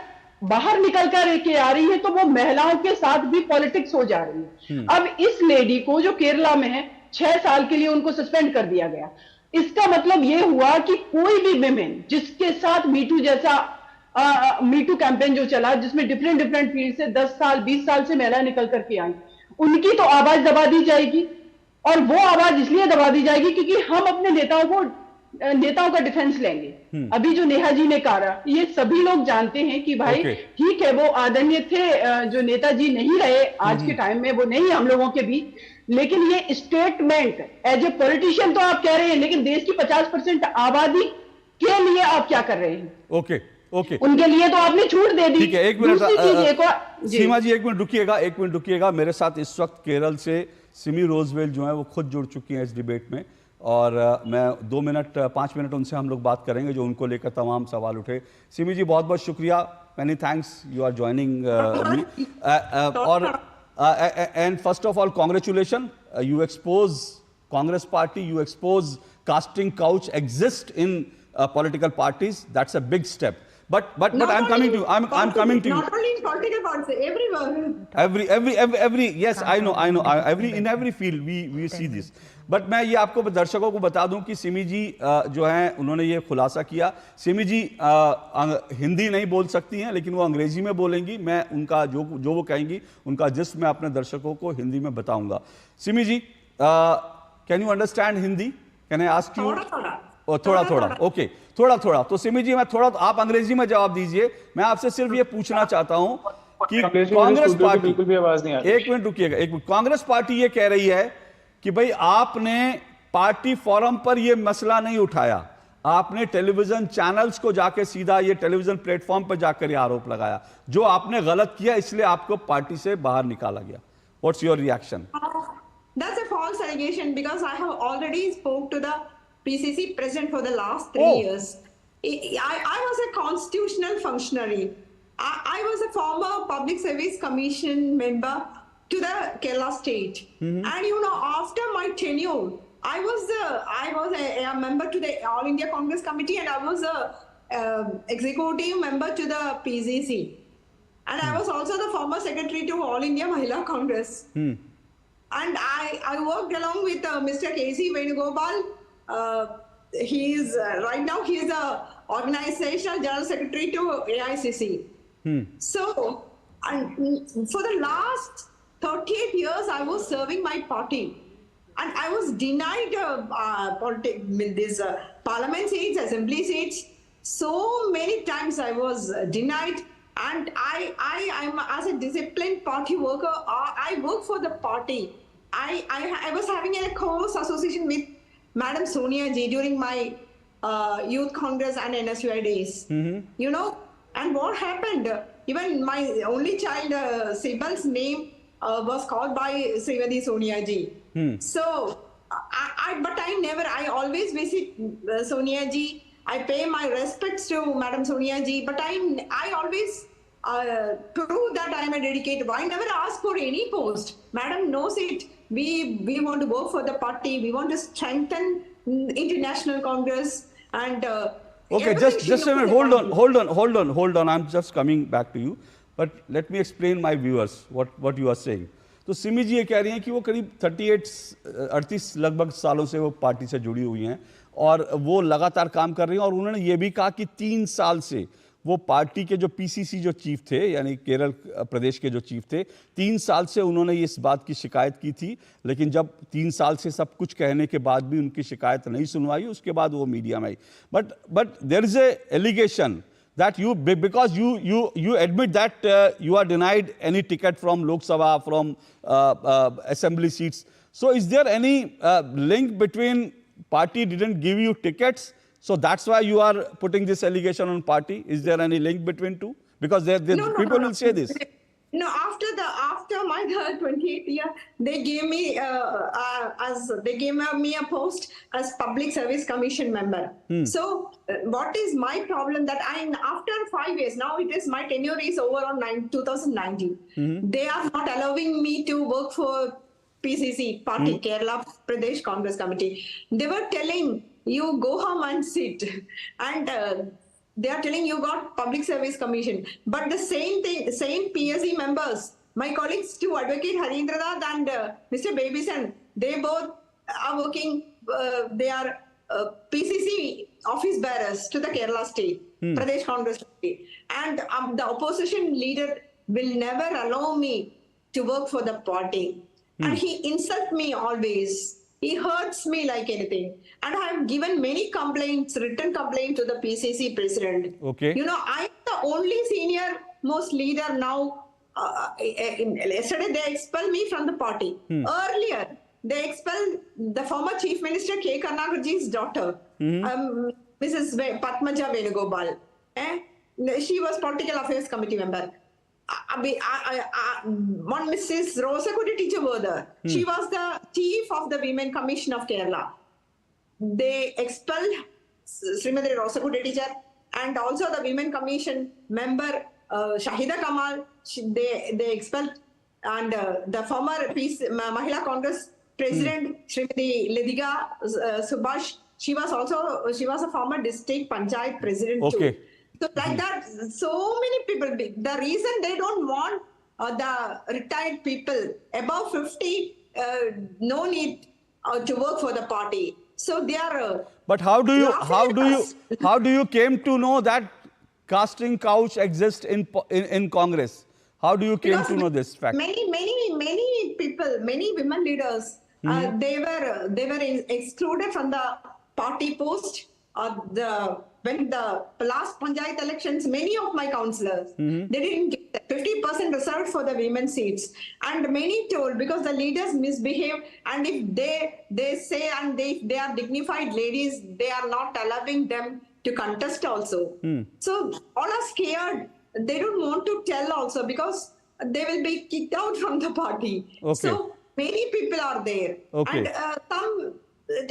बाहर निकल कर के आ रही है तो वो महिलाओं के साथ भी पॉलिटिक्स हो जा रही है। अब इस लेडी को जो केरला में है 6 साल के लिए उनको सस्पेंड कर दिया गया। इसका मतलब ये हुआ कि कोई भी विमेन जिसके साथ मीटू जैसा मीटू कैंपेन जो चला, जिसमें डिफरेंट फील्ड से 10 साल 20 साल से महिलाएं निकल करके आई, उनकी तो आवाज दबा दी जाएगी। और वो आवाज इसलिए दबा दी जाएगी क्योंकि हम अपने नेताओं का डिफेंस लेंगे। अभी जो नेहा जी ने कहा, ये सभी लोग जानते हैं कि भाई ठीक है वो आदरणीय थे, जो नेताजी नहीं रहे आज के टाइम में, वो नहीं हम लोगों के बीच, लेकिन ये स्टेटमेंट एज ए पॉलिटिशियन तो आप कह रहे हैं, लेकिन देश की 50% आबादी के लिए आप क्या कर रहे हैं? ओके, उनके लिए तो आपने छूट दे दी। ठीक है, एक मिनट सीमा जी, एक मिनट रुकिएगा। मेरे साथ इस वक्त केरल से सिमी रोजवेल जो है वो खुद जुड़ चुकी हैं इस डिबेट में, और मैं 5 मिनट उनसे हम लोग बात करेंगे जो उनको लेकर तमाम सवाल उठे। सिमी जी, बहुत बहुत शुक्रिया, many thanks, you are joining me, और and first of all congratulation, you expose Congress party, you expose casting couch exist in political parties. That's a big step. But I'm coming to you. I'm coming to you. Not only in political parties, everywhere. Every yes, I know. In every field we see this. But मैं ये आपको दर्शकों को बता दूं कि सिमी जी जो हैं उन्होंने ये खुलासा किया। सिमी जी हिंदी नहीं बोल सकती हैं, लेकिन वो अंग्रेजी में बोलेंगी। मैं उनका जो वो कहेंगी उनका जिस्ट मैं अपने दर्शकों को हिंदी में बताऊंगा। Simi ji, can you understand Hindi? Can I ask you? थोड़ा ओके, थोड़ा। तो सिमी जी, मैं थोड़ा, आप अंग्रेजी में जवाब दीजिए। मैं आपसे सिर्फ ये पूछना चाहता हूं कि कांग्रेस पार्टी, बिल्कुल भी आवाज नहीं आ रही। एक मिनट रुकिएगा, कांग्रेस पार्टी ये कह रही है कि भाई आपने पार्टी फोरम पर ये मसला नहीं उठाया, आपने टेलीविजन चैनल्स को जाके सीधा ये टेलीविजन प्लेटफॉर्म पर जाकर ये आरोप लगाया, जो आपने गलत किया इसलिए आपको पार्टी से बाहर निकाला गया। What's your reaction? That's a false allegation because I have already spoke to the PCC president for the last 3 years. I was a constitutional functionary. I was a former Public Service Commission member to the Kerala state. And after my tenure, I was a member to the All India Congress Committee, and I was a executive member to the PCC, and I was also the former secretary to All India Mahila Congress. And I worked along with Mr. K.C. Venugopal. Right now he is the organizational general secretary to AICC. So, and for the last 38 years, I was serving my party. And I was denied these parliament seats, assembly seats. So many times I was denied. And I'm as a disciplined party worker, I work for the party. I was having a close association with Madam Sonia Ji during my youth congress and NSUI days. You know, and what happened? Even my only child, Sibal's name was called by Srimati Sonia Ji. So, I always visit Sonia Ji. I pay my respects to Madam Sonia Ji, but I always prove that I am a dedicated. I never ask for any post. Madam knows it. We want to work for the party. We want to strengthen international Congress and. Okay, just a minute. Hold on. I'm just coming back to you. But let me explain my viewers what you are saying. तो सिमी जी ये कह रही हैं कि वो करीब 38 लगभग सालों से वो पार्टी से जुड़ी हुई हैं और वो लगातार काम कर रही हैं, और उन्होंने ये भी कहा कि 3 साल से वो पार्टी के जो पीसीसी जो चीफ थे, यानी केरल प्रदेश के जो चीफ थे, 3 साल से उन्होंने इस बात की शिकायत की थी, लेकिन जब 3 साल से सब कुछ कहने के बाद भी उनकी शिकायत नहीं सुनवाई, उसके बाद वो मीडिया में आई. But there is a allegation that because you admit that you are denied any ticket from Lok Sabha, from assembly seats. So is there any link between party didn't give you tickets, so that's why you are putting this allegation on party? Is there any link between two? Because people will say this. No, after my 28th year, they gave me me a post as Public Service Commission member. So what is my problem that after 5 years, now it is my tenure is over on 2019. They are not allowing me to work for PCC, Party Kerala Pradesh Congress Committee. They were telling you go home and sit, and they are telling you got Public Service Commission. But the same thing, the same PSC members, my colleagues too, Advocate Harindra Nath and Mr. Babyson, they both are working, they are PCC office bearers to the Kerala state, Pradesh Congress Party. And the opposition leader will never allow me to work for the party. And he insults me always. He hurts me like anything. And I have given many complaints, written complaints to the PCC president. Okay. You know, I'm the only senior most leader now. Yesterday, they expelled me from the party. Earlier, they expelled the former Chief Minister K. Karnagarji's daughter, Mrs. Padmaja Venugopal. She was Political Affairs Committee member. One Mrs. Rosakutti Tichaboda, she was the chief of the Women Commission of Kerala. They expelled Srimati Rosakutti teacher and also the Women Commission member Shahida Kamal. They expelled, and the former Mahila Congress president Srimati Lidhiga Subhash. She was a former district panchayat president too. So like that, so many people. The reason they don't want the retired people above 50, no need to work for the party. So they are. But how do you came to know that casting couch exists in Congress? How do you came to know this fact? Many people, many women leaders, they were excluded from the party post. When the last Panchayat elections, many of my councillors, they didn't get 50% reserved for the women seats. And many told because the leaders misbehave, and if they say and they are dignified ladies, they are not allowing them to contest also. So all are scared. They don't want to tell also because they will be kicked out from the party. Okay. So many people are there. Okay. And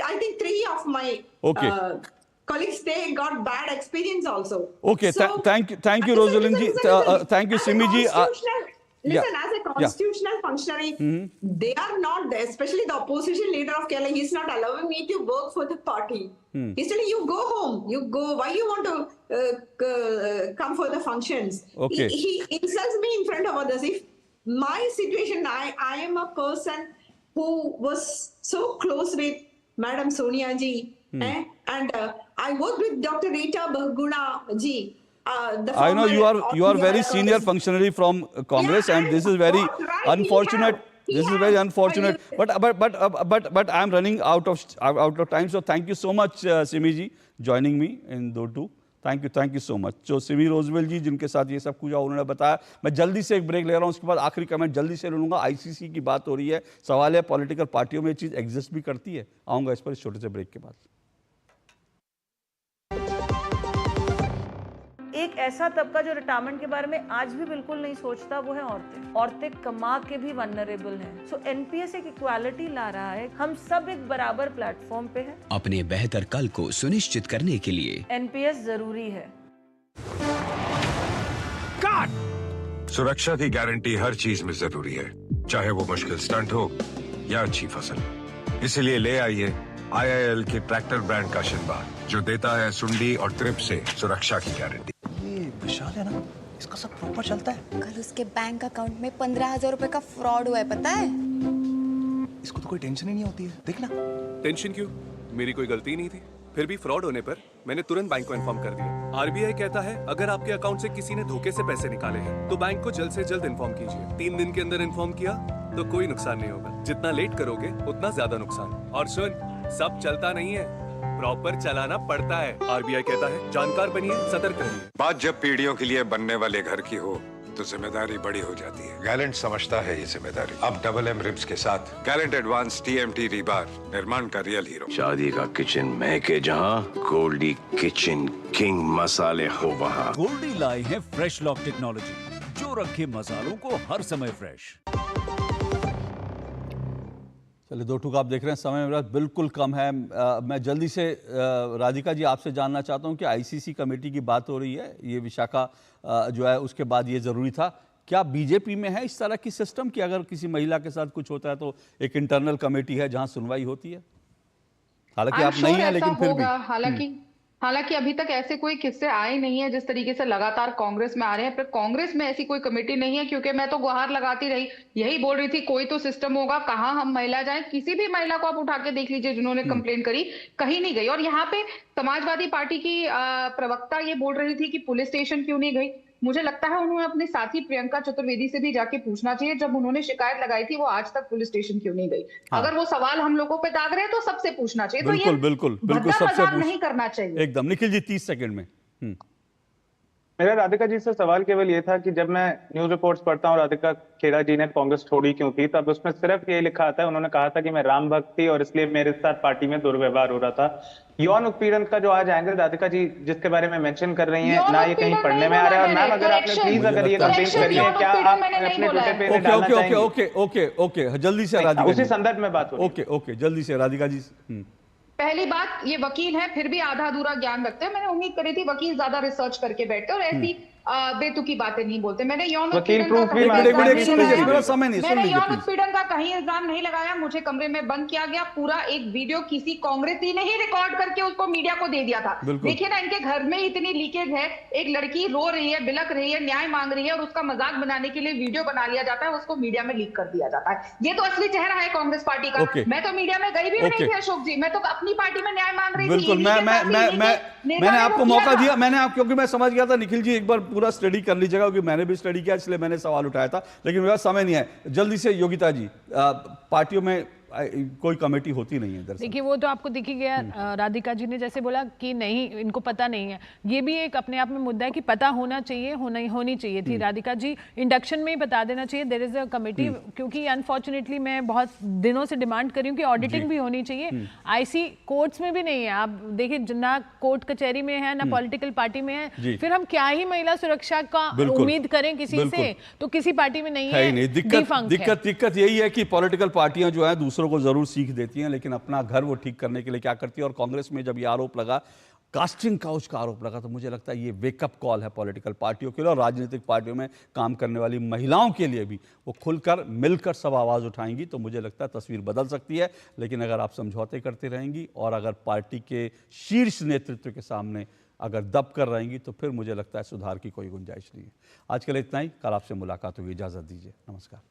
I think 3 of my colleagues, they got bad experience also. Okay, So, thank you, Rosalind ji. Thank you, Simi ji. Listen, as a constitutional functionary, they are not there, especially the opposition leader of Kerala. He's not allowing me to work for the party. He's telling you go home. You go. Why you want to come for the functions? Okay. He insults me in front of others. If my situation, I am a person who was so close with Madam Sonia ji, and I worked with Dr. Rita Bahuguna ji. I know you are very senior functionary from Congress, and this is very unfortunate. This is very unfortunate. But I am running out of time. So thank you so much, Simi ji, joining me in Do2. Thank you so much. जो Simi Roosevelt जी जिनके साथ ये सब कुछ उन्होंने बताया, मैं जल्दी से एक ब्रेक ले रहा हूँ, उसके बाद आखिरी कमेंट जल्दी से ले लूँगा। आईसीसी की बात हो रही है, सवाल है पॉलिटिकल पार्टियों में ये चीज़ एग्जिस्ट भी करती है। आऊँगा इस पर इस छोटे से ब्रेक के बाद। एक ऐसा तबका जो रिटायरमेंट के बारे में आज भी बिल्कुल नहीं सोचता, वो है औरतें। औरतें कमा के भी वल्नरेबल हैं। सो एनपीएस एक इक्वालिटी ला रहा है, हम सब एक बराबर प्लेटफॉर्म पे हैं। अपने बेहतर कल को सुनिश्चित करने के लिए एनपीएस जरूरी है। सुरक्षा की गारंटी हर चीज में जरूरी है, चाहे वो मुश्किल स्टंट हो या अच्छी फसल। इसीलिए ले आइए IIL के ट्रैक्टर ब्रांड का शिनबार, जो देता है सुंडी और ट्रिप से सुरक्षा की गारंटी। ये विशाल है ना, इसका सब प्रॉपर चलता है। कल उसके बैंक अकाउंट में 15,000 रुपए का फ्रॉड हुआ है, पता है? इसको तो कोई टेंशन ही नहीं होती है, देखना। टेंशन क्यों? मेरी कोई गलती नहीं थी। फिर भी फ्रॉड होने पर मैंने तुरंत बैंक को इन्फॉर्म कर दिया। आरबीआई कहता है अगर आपके अकाउंट से किसी ने धोखे से पैसे निकाले हैं तो बैंक को जल्द से जल्द इन्फॉर्म कीजिए। 3 दिन के अंदर इन्फॉर्म किया तो कोई नुकसान नहीं होगा, जितना लेट करोगे उतना ज्यादा नुकसान। और सुन, सब चलता नहीं है, प्रॉपर चलाना पड़ता है। आरबीआई कहता है जानकार बनिए, सतर्क रहिए। बात जब पीढ़ियों के लिए बनने वाले घर की हो तो जिम्मेदारी बड़ी हो जाती है। गैलेंट समझता है ये जिम्मेदारी। अब डबल एम रिब्स के साथ गैलेंट एडवांस TMT रीबार, निर्माण का रियल हीरो। शादी का किचन महके जहाँ, गोल्डी किचन किंग मसाले हो वहाँ। गोल्डी लाई है फ्रेश लॉक टेक्नोलॉजी, जो रखे मसालों को हर समय फ्रेश। चलिए Do2 आप देख रहे हैं, समय मेरा बिल्कुल कम है। मैं जल्दी से राधिका जी आपसे जानना चाहता हूं कि आईसीसी कमेटी की बात हो रही है, ये विशाखा जो है उसके बाद ये ज़रूरी था। क्या बीजेपी में है इस तरह की सिस्टम कि अगर किसी महिला के साथ कुछ होता है तो एक इंटरनल कमेटी है जहां सुनवाई होती है? हालांकि आप नहीं है, लेकिन फिर भी हालांकि अभी तक ऐसे कोई किस्से आए नहीं है जिस तरीके से लगातार कांग्रेस में आ रहे हैं। पर कांग्रेस में ऐसी कोई कमेटी नहीं है, क्योंकि मैं तो गुहार लगाती रही, यही बोल रही थी कोई तो सिस्टम होगा, कहाँ हम महिला जाएं। किसी भी महिला को आप उठा के देख लीजिए जिन्होंने कंप्लेन करी, कहीं नहीं गई। और यहाँ पे समाजवादी पार्टी की प्रवक्ता ये बोल रही थी कि पुलिस स्टेशन क्यों नहीं गई। मुझे लगता है उन्होंने अपनी साथी प्रियंका चतुर्वेदी से भी जाके पूछना चाहिए, जब उन्होंने शिकायत लगाई थी वो आज तक पुलिस स्टेशन क्यों नहीं गई। अगर वो सवाल हम लोगों पे दाग रहे हैं तो सबसे पूछना चाहिए। बिल्कुल बिल्कुल बिल्कुल, सबसे नहीं करना चाहिए एकदम। निखिल जी 30 सेकंड में। मेरा राधिका जी से सवाल केवल ये था कि जब मैं न्यूज रिपोर्ट्स पढ़ता हूँ राधिका खेड़ा जी ने कांग्रेस छोड़ी क्यों थी, तब उसमें सिर्फ ये लिखा आता है, उन्होंने कहा था कि मैं राम भक्त थी और इसलिए मेरे साथ पार्टी में दुर्व्यवहार हो रहा था। यौन उत्पीड़न का जो आज एंगल राधिका जी जिसके बारे में मेंशन कर रही हैं, ना ये कहीं पढ़ने में आ रहा है। और मैम अगर आपने प्लीज अगर ये कंप्लेंट करी है, क्या आप अपने ट्विटर पे डालना चाहेंगे? ओके जल्दी से राधिका, उसी संदर्भ में बात हो। ओके जल्दी से राधिका जी। पहली बात, ये वकील है फिर भी आधा अधूरा ज्ञान रखते हैं। मैंने उम्मीद करी थी वकील ज्यादा रिसर्च करके बैठते और ऐसी बेतुकी बातें नहीं बोलते। मैंने यौन उत्पीड़न का कहीं इल्जाम नहीं लगाया। मुझे कमरे में बंद किया गया, पूरा एक वीडियो किसी कांग्रेसी ने ही रिकॉर्ड करके उसको मीडिया को दे दिया था। देखिए ना, इनके घर में इतनी लीकेज है, एक लड़की रो रही है, बिलक रही है, न्याय मांग रही है और उसका मजाक बनाने के लिए वीडियो बना लिया जाता है, उसको मीडिया में लीक कर दिया जाता है। ये तो असली चेहरा है कांग्रेस पार्टी का। मैं तो मीडिया में गई भी नहीं थी अशोक जी, मैं तो अपनी पार्टी में न्याय मांग रही थी। बिल्कुल, मैंने आपको मौका दिया, क्योंकि मैं समझ गया था निखिल जी एक बार पूरा स्टडी कर लीजिएगा, क्योंकि मैंने भी स्टडी किया, इसलिए मैंने सवाल उठाया था, लेकिन मेरा समय नहीं है। जल्दी से योगिता जी, पार्टियों में कोई कमेटी होती नहीं है। देखिए वो तो आपको दिख ही गया, राधिका जी ने जैसे बोला कि नहीं, इनको पता नहीं है। ये भी एक अपने आप में मुद्दा है कि पता होना चाहिए, होनी चाहिए थी। राधिका जी इंडक्शन में ही बता देना चाहिए देयर इज अ कमेटी, क्योंकि अनफॉर्चुनेटली मैं बहुत दिनों से डिमांड कर रही हूँ कि ऑडिटिंग भी होनी चाहिए। आईसी कोर्ट्स में भी नहीं है। आप देखिए ना कोर्ट कचहरी में है ना पॉलिटिकल पार्टी में है, फिर हम क्या ही महिला सुरक्षा का उम्मीद करें किसी से, तो किसी पार्टी में नहीं है। दिक्कत यही है कि पॉलिटिकल पार्टियां जो है दूसरों को जरूर सीख देती हैं, लेकिन अपना घर वो ठीक करने के लिए क्या करती है। और कांग्रेस में जब ये आरोप लगा, कास्टिंग काउच का आरोप लगा। तो मुझे लगता है ये वेकअप कॉल है पॉलिटिकल पार्टियों के लिए और राजनीतिक पार्टियों में काम करने वाली महिलाओं के लिए भी। वो खुलकर मिलकर सब आवाज़ उठाएंगी तो मुझे लगता है तस्वीर बदल सकती है। लेकिन अगर आप समझौते करते रहेंगी और अगर पार्टी के शीर्ष नेतृत्व के सामने अगर दब कर रहेंगी तो फिर मुझे लगता है सुधार की कोई गुंजाइश नहीं है। आज के लिए इतना ही। कल आपसे मुलाकात होगी। इजाज़त दीजिए। नमस्कार।